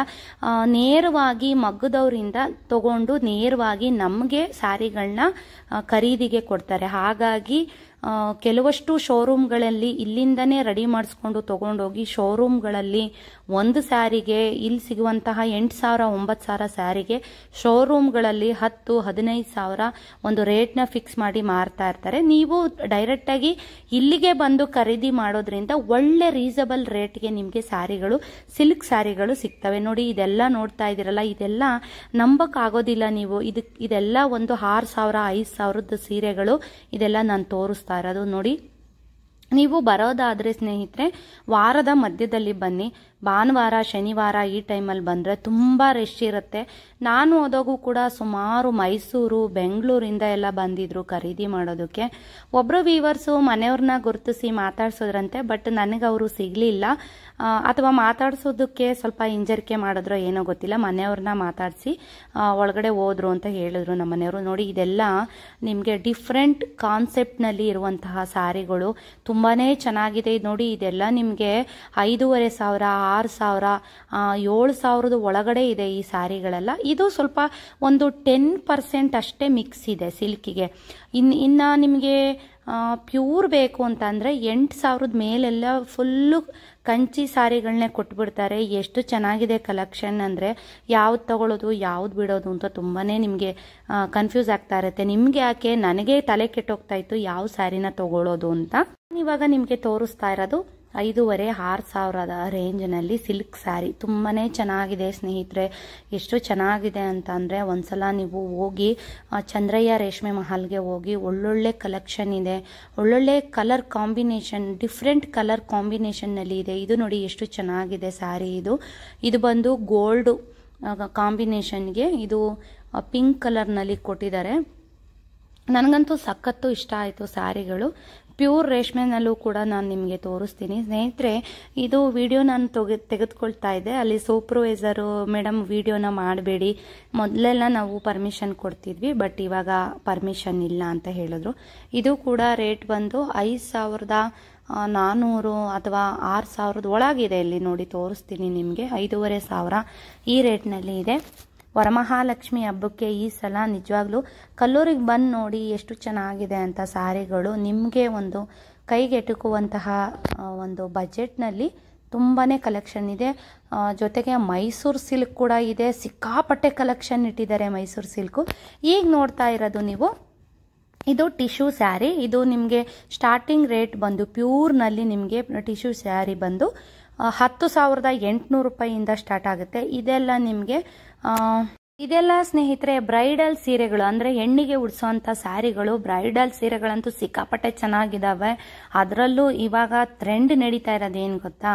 ನೇರವಾಗಿ ಮಗ್ಗದವರಿಂದ ತಗೊಂಡು ನೇರವಾಗಿ ನಮಗೆ ಸ್ಯಾರಿಗಳನ್ನ ಖರೀದಿಗೆ ಕೊಡ್ತಾರೆ. ಹಾಗಾಗಿ ಕೆಲವಷ್ಟು ಶೋರೂಮ್ಗಳಲ್ಲಿ ಇಲ್ಲಿಂದನೇ ರೆಡಿ ಮಾಡಿಸ್ಕೊಂಡು ತಗೊಂಡೋಗಿ ಶೋರೂಮ್ಗಳಲ್ಲಿ ಒಂದು ಸ್ಯಾರಿಗೆ ಇಲ್ಲಿ ಸಿಗುವಂತಹ 8,000 9,000 ಸ್ಯಾರಿಗೆ ಶೋರೂಮ್ಗಳಲ್ಲಿ 10-15 ಸಾವಿರ ಒಂದು ರೇಟ್ನ ಫಿಕ್ಸ್ ಮಾಡಿ ಮಾರ್ತಾ ಇರ್ತಾರೆ. ನೀವು ಡೈರೆಕ್ಟಾಗಿ ಇಲ್ಲಿಗೆ ಬಂದು ಖರೀದಿ ಮಾಡೋದ್ರಿಂದ ಒಳ್ಳೆ ರೀಸನಬಲ್ ರೇಟ್ಗೆ ನಿಮಗೆ ಸ್ಯಾರಿಗಳು, ಸಿಲ್ಕ್ ಸ್ಯಾರಿಗಳು ಸಿಗ್ತವೆ. ನೋಡಿ ಇದೆಲ್ಲ ನೋಡ್ತಾ ಇದ್ದೀರಲ್ಲ, ಇದೆಲ್ಲ ನಂಬಕ್ಕಾಗೋದಿಲ್ಲ ನೀವು. ಇದೆಲ್ಲ ಒಂದು 6,000 5,000 ಸೀರೆಗಳು. ಇದೆಲ್ಲ ನಾನು ತೋರಿಸ್ತಾ ಇರೋದು ನೋಡಿ. ನೀವು ಬರೋದಾದ್ರೆ ಸ್ನೇಹಿತರೆ ವಾರದ ಮಧ್ಯದಲ್ಲಿ ಬನ್ನಿ. ಭಾನುವಾರ ಶನಿವಾರ ಈ ಟೈಮಲ್ಲಿ ಬಂದರೆ ತುಂಬ ರಶ್ ಇರುತ್ತೆ. ನಾನು ಹೋದಾಗೂ ಕೂಡ ಸುಮಾರು ಮೈಸೂರು ಬೆಂಗಳೂರಿಂದ ಎಲ್ಲ ಬಂದಿದ್ರು ಖರೀದಿ ಮಾಡೋದಕ್ಕೆ. ಒಬ್ಬರು ವೀವರ್ಸು ಮನೆಯವ್ರನ್ನ ಗುರುತಿಸಿ ಮಾತಾಡ್ಸೋದ್ರಂತೆ, ಬಟ್ ನನಗೆ ಅವರು ಸಿಗಲಿಲ್ಲ. ಅಥವಾ ಮಾತಾಡ್ಸೋದಕ್ಕೆ ಸ್ವಲ್ಪ ಹಿಂಜರಿಕೆ ಮಾಡಿದ್ರೋ ಏನೋ ಗೊತ್ತಿಲ್ಲ. ಮನೆಯವ್ರನ್ನ ಮಾತಾಡಿಸಿ ಒಳಗಡೆ ಹೋದ್ರು ಅಂತ ಹೇಳಿದ್ರು ನಮ್ಮ ಮನೆಯವರು. ನೋಡಿ ಇದೆಲ್ಲ ನಿಮಗೆ ಡಿಫ್ರೆಂಟ್ ಕಾನ್ಸೆಪ್ಟ್ನಲ್ಲಿ ಇರುವಂತಹ ಸ್ಯಾರಿಗಳು, ತುಂಬಾ ಚೆನ್ನಾಗಿದೆ. ನೋಡಿ ಇದೆಲ್ಲ ನಿಮಗೆ 5,500 6,000 7,000 ಒಳಗಡೆ ಇದೆ ಈ ಸ್ಯಾರಿಗಳೆಲ್ಲ. ಇದು ಸ್ವಲ್ಪ ಒಂದು 10% ಅಷ್ಟೇ ಮಿಕ್ಸ್ ಇದೆ ಸಿಲ್ಕಿಗೆ. ಇನ್ನು ನಿಮಗೆ ಪ್ಯೂರ್ ಬೇಕು ಅಂತಂದರೆ 8,000 ಮೇಲೆಲ್ಲ ಫುಲ್ಲು ಕಂಚಿ ಸ್ಯಾರಿಗಳನ್ನೇ ಕೊಟ್ಬಿಡ್ತಾರೆ. ಎಷ್ಟು ಚೆನ್ನಾಗಿದೆ ಕಲೆಕ್ಷನ್ ಅಂದರೆ ಯಾವ್ದು ತಗೊಳ್ಳೋದು ಯಾವ್ದು ಬಿಡೋದು ಅಂತ ತುಂಬಾ ನಿಮಗೆ ಕನ್ಫ್ಯೂಸ್ ಆಗ್ತಾ ಇರುತ್ತೆ. ನಿಮಗೆ ಯಾಕೆ, ನನಗೆ ತಲೆ ಕೆಟ್ಟೋಗ್ತಾ ಇತ್ತು ಯಾವ ಸ್ಯಾರಿನ ತಗೊಳ್ಳೋದು ಅಂತ. ಇವಾಗ ನಿಮಗೆ ತೋರಿಸ್ತಾ ಇರೋದು 5,500-6,000 ರೇಂಜ್ನಲ್ಲಿ ಸಿಲ್ಕ್ ಸ್ಯಾರಿ. ತುಂಬಾ ಚೆನ್ನಾಗಿದೆ ಸ್ನೇಹಿತರೆ. ಎಷ್ಟು ಚೆನ್ನಾಗಿದೆ ಅಂತ ಅಂದರೆ ಒಂದ್ಸಲ ನೀವು ಹೋಗಿ ಚಂದ್ರಯ್ಯ ರೇಷ್ಮೆ ಮಹಲ್ಗೆ ಹೋಗಿ, ಒಳ್ಳೊಳ್ಳೆ ಕಲೆಕ್ಷನ್ ಇದೆ, ಒಳ್ಳೊಳ್ಳೆ ಕಲರ್ ಕಾಂಬಿನೇಷನ್, ಡಿಫ್ರೆಂಟ್ ಕಲರ್ ಕಾಂಬಿನೇಷನ್ನಲ್ಲಿ ಇದೆ. ಇದು ನೋಡಿ ಎಷ್ಟು ಚೆನ್ನಾಗಿದೆ ಸ್ಯಾರಿ. ಇದು ಬಂದು ಗೋಲ್ಡ್ ಕಾಂಬಿನೇಷನ್ಗೆ ಇದು ಪಿಂಕ್ ಕಲರ್ನಲ್ಲಿ ಕೊಟ್ಟಿದ್ದಾರೆ. ನನಗಂತೂ ಸಖತ್ತು ಇಷ್ಟ ಆಯಿತು ಸ್ಯಾರಿಗಳು. ಪ್ಯೂರ್ ರೇಷ್ಮೆನಲ್ಲೂ ಕೂಡ ನಾನು ನಿಮಗೆ ತೋರಿಸ್ತೀನಿ ಸ್ನೇಹಿತರೆ. ಇದು ವಿಡಿಯೋ ನಾನು ತೆಗೆದುಕೊಳ್ತಾ ಇದ್ದೆ, ಅಲ್ಲಿ ಸೂಪರ್ವೈಸರು ಮೇಡಮ್ ವಿಡಿಯೋನ ಮಾಡಬೇಡಿ, ಮೊದಲೆಲ್ಲ ನಾವು ಪರ್ಮಿಷನ್ ಕೊಡ್ತಿದ್ವಿ ಬಟ್ ಇವಾಗ ಪರ್ಮಿಷನ್ ಇಲ್ಲ ಅಂತ ಹೇಳಿದ್ರು. ಇದು ಕೂಡ ರೇಟ್ ಬಂದು 5,400 ಅಥವಾ 6,000 ಒಳಗಿದೆ. ಇಲ್ಲಿ ನೋಡಿ ತೋರಿಸ್ತೀನಿ ನಿಮಗೆ, 5,500 ಈ ರೇಟ್ನಲ್ಲಿ ಇದೆ. ವರಮಹಾಲಕ್ಷ್ಮಿ ಹಬ್ಬಕ್ಕೆ ಈ ಸಲ ನಿಜವಾಗ್ಲೂ ಕಲ್ಲೂರಿಗೆ ಬಂದು ನೋಡಿ ಎಷ್ಟು ಚೆನ್ನಾಗಿದೆ ಅಂತ ಸಾರಿಗಳು. ನಿಮಗೆ ಒಂದು ಕೈಗೆಟುಕುವಂತಹ ಒಂದು ಬಜೆಟ್ನಲ್ಲಿ ತುಂಬಾ ಕಲೆಕ್ಷನ್ ಇದೆ. ಜೊತೆಗೆ ಮೈಸೂರು ಸಿಲ್ಕ್ ಕೂಡ ಇದೆ, ಸಿಕ್ಕಾಪಟ್ಟೆ ಕಲೆಕ್ಷನ್ ಇಟ್ಟಿದ್ದಾರೆ ಮೈಸೂರು ಸಿಲ್ಕು. ಈಗ ನೋಡ್ತಾ ಇರೋದು ನೀವು ಇದು ಟಿಶ್ಯೂ ಸ್ಯಾರಿ. ಇದು ನಿಮಗೆ ಸ್ಟಾರ್ಟಿಂಗ್ ರೇಟ್ ಬಂದು ಪ್ಯೂರ್ನಲ್ಲಿ ನಿಮಗೆ ಟಿಶ್ಯೂ ಸ್ಯಾರಿ ಬಂದು 10,800 ರೂಪಾಯಿಯಿಂದ ಸ್ಟಾರ್ಟ್ ಆಗುತ್ತೆ. ಇದೆಲ್ಲ ಸ್ನೇಹಿತರೆ ಬ್ರೈಡಲ್ ಸೀರೆಗಳು, ಅಂದರೆ ಹೆಣ್ಣಿಗೆ ಉಡಿಸೋಂಥ ಸ್ಯಾರಿಗಳು. ಬ್ರೈಡಲ್ ಸೀರೆಗಳಂತೂ ಸಿಕ್ಕಾಪಟ್ಟೆ ಚೆನ್ನಾಗಿದ್ದಾವೆ. ಅದರಲ್ಲೂ ಇವಾಗ ಟ್ರೆಂಡ್ ನಡೀತಾ ಇರೋದೇನು ಗೊತ್ತಾ,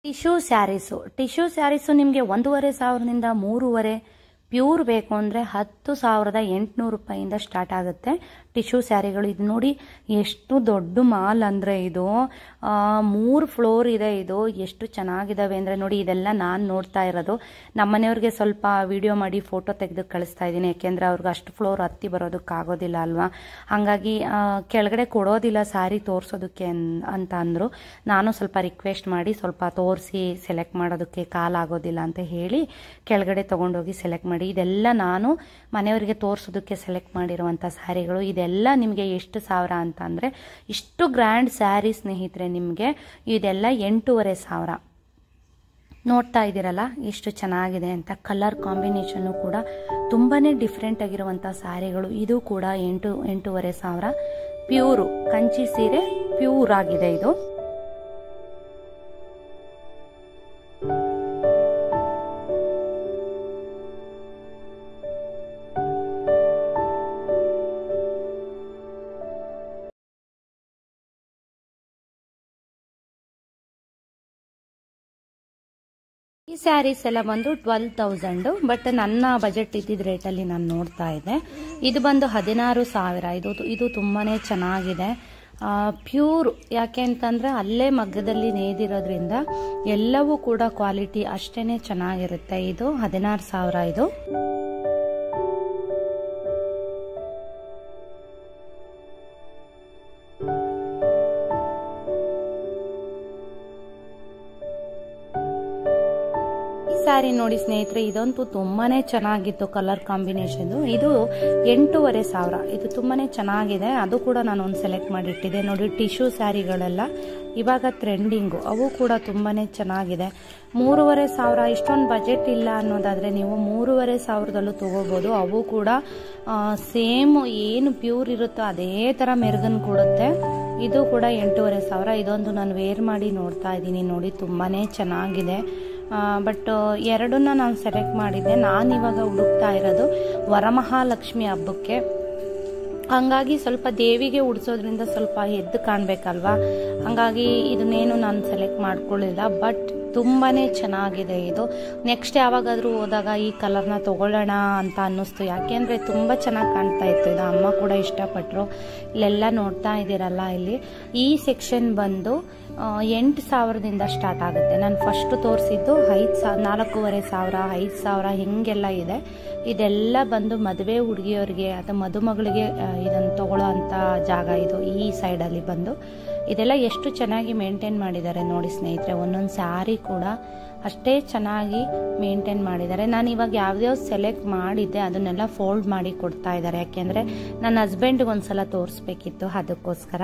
ಟಿಶ್ಯೂ ಸ್ಯಾರೀಸು ನಿಮಗೆ 1,500ದಿಂದ 3,500. ಪ್ಯೂರ್ ಬೇಕು ಅಂದರೆ 10,800 ರೂಪಾಯಿಯಿಂದ ಸ್ಟಾರ್ಟ್ ಆಗುತ್ತೆ ಟಿಶ್ಯೂ ಸ್ಯಾರಿಗಳು. ಇದು ನೋಡಿ ಎಷ್ಟು ದೊಡ್ಡ ಮಾಲ್ ಅಂದರೆ ಇದು 3 ಫ್ಲೋರ್ ಇದೆ. ಇದು ಎಷ್ಟು ಚೆನ್ನಾಗಿದ್ದಾವೆ ಅಂದರೆ ನೋಡಿ, ಇದೆಲ್ಲ ನಾನು ನೋಡ್ತಾ ಇರೋದು. ನಮ್ಮನೆಯವ್ರಿಗೆ ಸ್ವಲ್ಪ ವಿಡಿಯೋ ಮಾಡಿ ಫೋಟೋ ತೆಗೆದು ಕಳಿಸ್ತಾ ಇದ್ದೀನಿ, ಯಾಕೆಂದರೆ ಅವ್ರಿಗೆ ಅಷ್ಟು ಫ್ಲೋರ್ ಹತ್ತಿ ಬರೋದಕ್ಕಾಗೋದಿಲ್ಲ ಅಲ್ವಾ. ಹಾಗಾಗಿ ಕೆಳಗಡೆ ಕೊಡೋದಿಲ್ಲ ಸ್ಯಾರಿ ತೋರಿಸೋದಕ್ಕೆ ಅಂತ ಅಂದರು. ನಾನು ಸ್ವಲ್ಪ ರಿಕ್ವೆಸ್ಟ್ ಮಾಡಿ ಸ್ವಲ್ಪ ತೋರಿಸಿ ಸೆಲೆಕ್ಟ್ ಮಾಡೋದಕ್ಕೆ ಕಾಲಾಗೋದಿಲ್ಲ ಅಂತ ಹೇಳಿ ಕೆಳಗಡೆ ತೊಗೊಂಡೋಗಿ ಸೆಲೆಕ್ಟ್ ಮಾಡಿ. ಇದೆಲ್ಲ ನಾನು ಮನೆಯವರಿಗೆ ತೋರಿಸೋದಕ್ಕೆ ಸೆಲೆಕ್ಟ್ ಮಾಡಿರುವಂಥ ಸ್ಯಾರಿಗಳು. ಇದೆಲ್ಲ ನಿಮಗೆ ಎಷ್ಟು ಸಾವಿರ ಅಂತ ಅಂದರೆ, ಇಷ್ಟು ಗ್ರ್ಯಾಂಡ್ ಸ್ಯಾರಿ ಸ್ನೇಹಿತರೆ ನಿಮಗೆ ಇದೆಲ್ಲ 8,500. ನೋಡ್ತಾ ಇದ್ದೀರಲ್ಲ ಎಷ್ಟು ಚೆನ್ನಾಗಿದೆ ಅಂತ. ಕಲರ್ ಕಾಂಬಿನೇಷನ್ನು ಕೂಡ ತುಂಬಾ ಡಿಫ್ರೆಂಟ್ ಆಗಿರುವಂಥ ಸ್ಯಾರಿಗಳು. ಇದು ಕೂಡ 8,500. ಪ್ಯೂರು ಕಂಚಿ ಸೀರೆ ಪ್ಯೂರ್ ಆಗಿದೆ ಇದು. ಈ ಸ್ಯಾರೀಸ್ ಎಲ್ಲ ಬಂದು 12,000, ಬಟ್ ನನ್ನ ಬಜೆಟ್ ಇದ್ದಿದ್ದ ರೇಟಲ್ಲಿ ನಾನು ನೋಡ್ತಾ ಇದ್ದೆ. ಇದು ಬಂದು 16,000. ಇದು ತುಂಬಾನೇ ಚೆನ್ನಾಗಿದೆ. ಪ್ಯೂರ್ ಯಾಕೆ ಅಂತಂದ್ರೆ ಅಲ್ಲೇ ಮಗ್ಗದಲ್ಲಿ ನೇದಿರೋದ್ರಿಂದ ಎಲ್ಲವೂ ಕೂಡ ಕ್ವಾಲಿಟಿ ಅಷ್ಟೇನೆ ಚೆನ್ನಾಗಿರುತ್ತೆ. ಇದು 16,000 ಇದು. ಸ್ಯಾರಿ ನೋಡಿ ಸ್ನೇಹಿತರೆ, ಇದಂತೂ ತುಂಬಾನೇ ಚೆನ್ನಾಗಿತ್ತು ಕಲರ್ ಕಾಂಬಿನೇಷನ್. ಇದು 8,500. ಇದು ತುಂಬಾನೇ ಚೆನ್ನಾಗಿದೆ. ಅದು ಕೂಡ ನಾನು ಒಂದು ಸೆಲೆಕ್ಟ್ ಮಾಡಿಟ್ಟಿದ್ದೆ. ನೋಡಿ ಟಿಶ್ಯೂ ಸ್ಯಾರಿಗಳೆಲ್ಲ ಇವಾಗ ಟ್ರೆಂಡಿಂಗು, ಅವು ಕೂಡ ತುಂಬಾನೇ ಚೆನ್ನಾಗಿದೆ. 3,500. ಇಷ್ಟೊಂದು ಬಜೆಟ್ ಇಲ್ಲ ಅನ್ನೋದಾದ್ರೆ ನೀವು 3,500ದಲ್ಲೂ ತಗೋಬಹುದು. ಅವು ಕೂಡ ಸೇಮ್ ಏನು ಪ್ಯೂರ್ ಇರುತ್ತೋ ಅದೇ ತರ ಮೆರುಗನ್ ಕೊಡುತ್ತೆ. ಇದು ಕೂಡ 8,500. ಇದೊಂದು ನಾನು ವೇರ್ ಮಾಡಿ ನೋಡ್ತಾ ಇದ್ದೀನಿ. ನೋಡಿ ತುಂಬಾನೇ ಚೆನ್ನಾಗಿದೆ. ಬಟ್ ಎರಡನ್ನ ನಾನು ಸೆಲೆಕ್ಟ್ ಮಾಡಿದ್ದೆ. ನಾನಿವಾಗ ಹುಡುಕ್ತಾ ಇರೋದು ವರಮಹಾಲಕ್ಷ್ಮಿ ಹಬ್ಬಕ್ಕೆ, ಹಂಗಾಗಿ ಸ್ವಲ್ಪ ದೇವಿಗೆ ಉಡಿಸೋದ್ರಿಂದ ಸ್ವಲ್ಪ ಎದ್ದು ಕಾಣಬೇಕಲ್ವಾ, ಹಂಗಾಗಿ ಇದನ್ನೇನು ನಾನು ಸೆಲೆಕ್ಟ್ ಮಾಡ್ಕೊಳ್ಳಿಲ್ಲ. ಬಟ್ ತುಂಬಾನೇ ಚೆನ್ನಾಗಿದೆ ಇದು. ನೆಕ್ಸ್ಟ್ ಯಾವಾಗಾದ್ರೂ ಹೋದಾಗ ಈ ಕಲರ್ನ ತಗೊಳ್ಳೋಣ ಅಂತ ಅನ್ನಿಸ್ತು, ಯಾಕೆಂದರೆ ತುಂಬ ಚೆನ್ನಾಗಿ ಕಾಣ್ತಾ ಇತ್ತು. ಇದು ಅಮ್ಮ ಕೂಡ ಇಷ್ಟಪಟ್ಟರು. ಇಲ್ಲೆಲ್ಲ ನೋಡ್ತಾ ಇದ್ದೀರಲ್ಲ, ಇಲ್ಲಿ ಈ ಸೆಕ್ಷನ್ ಬಂದು 8,000ದಿಂದ ಸ್ಟಾರ್ಟ್ ಆಗುತ್ತೆ. ನಾನು ಫಸ್ಟ್ ತೋರಿಸಿದ್ದು 4,500, 5,000 ಹಿಂಗೆಲ್ಲ ಇದೆ. ಇದೆಲ್ಲ ಬಂದು ಮದುವೆ ಹುಡುಗಿಯವರಿಗೆ ಅಥವಾ ಮದುಮಗಳಿಗೆ ಇದನ್ನು ತಗೊಳ್ಳೋ ಅಂಥ ಜಾಗ ಇದು. ಈ ಸೈಡಲ್ಲಿ ಬಂದು ಇದೆಲ್ಲ ಎಷ್ಟು ಚೆನ್ನಾಗಿ ಮೇಂಟೈನ್ ಮಾಡಿದ್ದಾರೆ ನೋಡಿ ಸ್ನೇಹಿತರೆ. ಒಂದೊಂದು ಸ್ಯಾರಿ ಕೂಡ ಅಷ್ಟೇ ಚೆನ್ನಾಗಿ ಮೇಂಟೈನ್ ಮಾಡಿದ್ದಾರೆ. ನಾನು ಇವಾಗ ಯಾವ್ಯಾವ್ದು ಸೆಲೆಕ್ಟ್ ಮಾಡಿದ್ದೆ ಅದನ್ನೆಲ್ಲ ಫೋಲ್ಡ್ ಮಾಡಿ ಕೊಡ್ತಾ ಇದ್ದಾರೆ, ಯಾಕೆಂದರೆ ನನ್ನ ಹಸ್ಬೆಂಡ್ಗೆ ಒಂದ್ಸಲ ತೋರಿಸ್ಬೇಕಿತ್ತು, ಅದಕ್ಕೋಸ್ಕರ.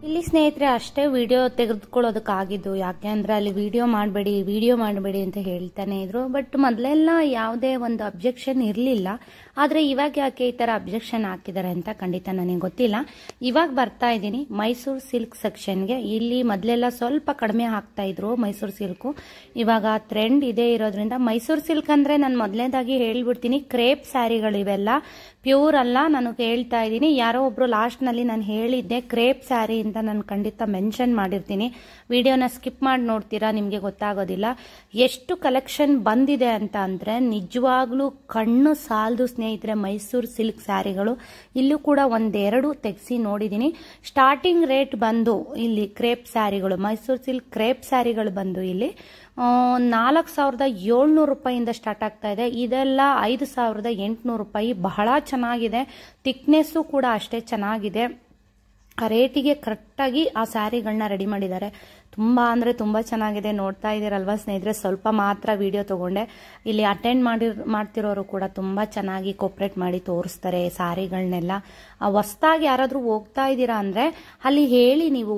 ಇಲ್ಲಿ ಸ್ನೇಹಿತರೆ ಅಷ್ಟೇ ವಿಡಿಯೋ ತೆಗೆದುಕೊಳ್ಳೋದಕ್ಕಾಗಿದ್ದು, ಯಾಕೆ ಅಂದರೆ ಅಲ್ಲಿ ವಿಡಿಯೋ ಮಾಡಬೇಡಿ ಅಂತ ಹೇಳ್ತಾನೆ ಇದ್ರು. ಬಟ್ ಮೊದಲೆಲ್ಲ ಯಾವುದೇ ಒಂದು ಅಬ್ಜೆಕ್ಷನ್ ಇರಲಿಲ್ಲ. ಆದರೆ ಇವಾಗ ಯಾಕೆ ಈ ಥರ ಅಬ್ಜೆಕ್ಷನ್ ಹಾಕಿದ್ದಾರೆ ಅಂತ ಖಂಡಿತ ನನಗೆ ಗೊತ್ತಿಲ್ಲ. ಇವಾಗ ಬರ್ತಾ ಇದ್ದೀನಿ ಮೈಸೂರು ಸಿಲ್ಕ್ ಸೆಕ್ಷನ್ಗೆ. ಇಲ್ಲಿ ಮೊದಲೆಲ್ಲ ಸ್ವಲ್ಪ ಕಡಿಮೆ ಹಾಕ್ತಾ ಇದ್ರು ಮೈಸೂರು ಸಿಲ್ಕು. ಇವಾಗ ಟ್ರೆಂಡ್ ಇದೇ ಇರೋದ್ರಿಂದ ಮೈಸೂರು ಸಿಲ್ಕ್ ಅಂದರೆ ನಾನು ಮೊದಲನೇದಾಗಿ ಹೇಳ್ಬಿಡ್ತೀನಿ, ಕ್ರೇಪ್ ಸ್ಯಾರಿಗಳಿವೆಲ್ಲ ಪ್ಯೂರ್ ಅಲ್ಲ. ನಾನು ಹೇಳ್ತಾ ಇದ್ದೀನಿ, ಯಾರೋ ಒಬ್ರು ಲಾಸ್ಟ್ನಲ್ಲಿ ನಾನು ಹೇಳಿದ್ದೆ ಕ್ರೇಪ್ ಸ್ಯಾರಿ ಅಂತ ನಾನು ಖಂಡಿತ ಮೆನ್ಷನ್ ಮಾಡಿರ್ತೀನಿ. ವಿಡಿಯೋನ ಸ್ಕಿಪ್ ಮಾಡಿ ನೋಡ್ತೀರಾ, ನಿಮಗೆ ಗೊತ್ತಾಗೋದಿಲ್ಲ ಎಷ್ಟು ಕಲೆಕ್ಷನ್ ಬಂದಿದೆ ಅಂತ ಅಂದರೆ ನಿಜವಾಗ್ಲೂ ಕಣ್ಣು ಸಾಲದು ಸ್ನೇಹಿತರೆ. ಮೈಸೂರು ಸಿಲ್ಕ್ ಸ್ಯಾರಿಗಳು ಇಲ್ಲೂ ಕೂಡ ಒಂದೆರಡು ತೆಗೆಸಿ ನೋಡಿದ್ದೀನಿ. ಸ್ಟಾರ್ಟಿಂಗ್ ರೇಟ್ ಬಂದು ಇಲ್ಲಿ ಕ್ರೇಪ್ ಸ್ಯಾರಿಗಳು, ಮೈಸೂರು ಸಿಲ್ಕ್ ಕ್ರೇಪ್ ಸ್ಯಾರಿಗಳು ಬಂದು ಇಲ್ಲಿ 4700 ರೂಪಾಯಿಯಿಂದ ಸ್ಟಾರ್ಟ್ ಆಗ್ತಾ ಇದೆ. ಇದೆಲ್ಲ 5800 ರೂಪಾಯಿ. ಬಹಳ ಚೆನ್ನಾಗಿದೆ, ಥಿಕ್ನೆಸ್ಸು ಕೂಡ ಅಷ್ಟೇ ಚೆನ್ನಾಗಿದೆ. ಆ ರೇಟಿಗೆ ಕರೆಕ್ಟಾಗಿ ಆ ಸ್ಯಾರಿಗಳನ್ನ ರೆಡಿ ಮಾಡಿದ್ದಾರೆ. ತುಂಬ ಅಂದರೆ ತುಂಬ ಚೆನ್ನಾಗಿದೆ. ನೋಡ್ತಾ ಇದ್ದೀರಲ್ವಾ ಸ್ನೇಹಿತರೆ, ಸ್ವಲ್ಪ ಮಾತ್ರ ವಿಡಿಯೋ ತಗೊಂಡೆ. ಇಲ್ಲಿ ಅಟೆಂಡ್ ಮಾಡ್ತಿರೋರು ಕೂಡ ತುಂಬ ಚೆನ್ನಾಗಿ ಕೋಪ್ರೇಟ್ ಮಾಡಿ ತೋರಿಸ್ತಾರೆ ಸ್ಯಾರಿಗಳನ್ನೆಲ್ಲ. ಹೊಸ್ದಾಗಿ ಯಾರಾದರೂ ಹೋಗ್ತಾ ಇದ್ದೀರಾ ಅಂದರೆ ಅಲ್ಲಿ ಹೇಳಿ, ನೀವು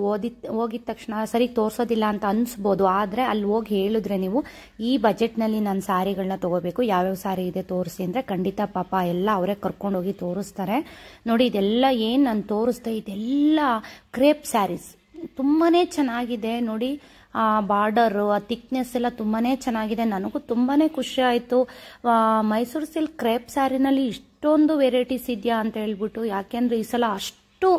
ಹೋಗಿದ ತಕ್ಷಣ ಸರಿ ತೋರಿಸೋದಿಲ್ಲ ಅಂತ ಅನಿಸ್ಬೋದು. ಆದರೆ ಅಲ್ಲಿ ಹೋಗಿ ಹೇಳಿದ್ರೆ ನೀವು ಈ ಬಜೆಟ್ನಲ್ಲಿ ನಾನು ಸ್ಯಾರಿಗಳನ್ನ ತೊಗೋಬೇಕು, ಯಾವ್ಯಾವ ಸ್ಯಾರಿ ಇದೆ ತೋರಿಸಿ ಅಂದರೆ ಖಂಡಿತ ಪಾಪ ಎಲ್ಲ ಅವರೇ ಕರ್ಕೊಂಡೋಗಿ ತೋರಿಸ್ತಾರೆ. ನೋಡಿ ಇದೆಲ್ಲ ಏನು ನಾನು ತೋರಿಸ್ದೆ, ಇದೆಲ್ಲ ಕ್ರೇಪ್ ಸ್ಯಾರೀಸ್ ತುಂಬಾ ಚೆನ್ನಾಗಿದೆ. ನೋಡಿ ಆ ಬಾರ್ಡರು, ಆ ಥಿಕ್ನೆಸ್ ಎಲ್ಲ ತುಂಬಾ ಚೆನ್ನಾಗಿದೆ. ನನಗೂ ತುಂಬಾ ಖುಷಿ ಆಯಿತು. ಮೈಸೂರು ಸಿಲ್ಕ್ ಕ್ರೇಪ್ ಸ್ಯಾರಿನಲ್ಲಿ ಇಷ್ಟೊಂದು ವೆರೈಟೀಸ್ ಇದೆಯಾ ಅಂತ ಹೇಳ್ಬಿಟ್ಟು. ಯಾಕೆಂದರೆ ಈ ಸಲ ಅಷ್ಟು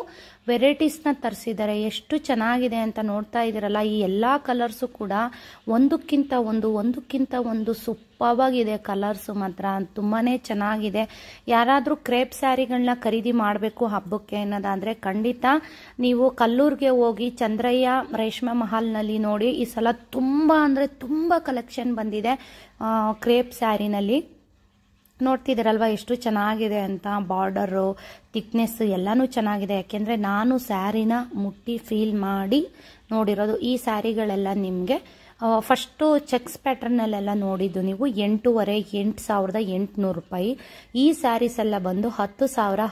ವೆರೈಟೀಸ್ನ ತರಿಸಿದ್ದಾರೆ. ಎಷ್ಟು ಚೆನ್ನಾಗಿದೆ ಅಂತ ನೋಡ್ತಾ ಇದ್ದೀರಲ್ಲ. ಈ ಎಲ್ಲ ಕಲರ್ಸು ಕೂಡ ಒಂದಕ್ಕಿಂತ ಒಂದು ಸೂಪರ್ವಾಗಿದೆ. ಕಲರ್ಸು ಮಾತ್ರ ತುಂಬಾ ಚೆನ್ನಾಗಿದೆ. ಯಾರಾದರೂ ಕ್ರೇಪ್ ಸ್ಯಾರಿಗಳನ್ನ ಖರೀದಿ ಮಾಡಬೇಕು ಹಬ್ಬಕ್ಕೆ ಅನ್ನೋದಾದರೆ ಖಂಡಿತ ನೀವು ಕಲ್ಲೂರಿಗೆ ಹೋಗಿ ಚಂದ್ರಯ್ಯ ರೇಷ್ಮೆ ಮಹಲ್ನಲ್ಲಿ ನೋಡಿ. ಈ ಸಲ ತುಂಬ ಅಂದರೆ ತುಂಬ ಕಲೆಕ್ಷನ್ ಬಂದಿದೆ ಕ್ರೇಪ್ ಸ್ಯಾರಿನಲ್ಲಿ. ನೋಡ್ತಿದ್ದೀರಲ್ವ ಎಷ್ಟು ಚೆನ್ನಾಗಿದೆ ಅಂತ. ಬಾರ್ಡರು, ಥಿಕ್ನೆಸ್ ಎಲ್ಲನೂ ಚೆನ್ನಾಗಿದೆ. ಯಾಕೆಂದರೆ ನಾನು ಸ್ಯಾರಿನ ಮುಟ್ಟಿ ಫೀಲ್ ಮಾಡಿ ನೋಡಿರೋದು. ಈ ಸ್ಯಾರಿಗಳೆಲ್ಲ ನಿಮಗೆ ಫಸ್ಟು ಚೆಕ್ಸ್ ಪ್ಯಾಟರ್ನಲ್ಲೆಲ್ಲ ನೋಡಿದ್ದು ನೀವು 8,800 ರೂಪಾಯಿ. ಈ ಸ್ಯಾರೀಸ್ ಎಲ್ಲ ಬಂದು 10,000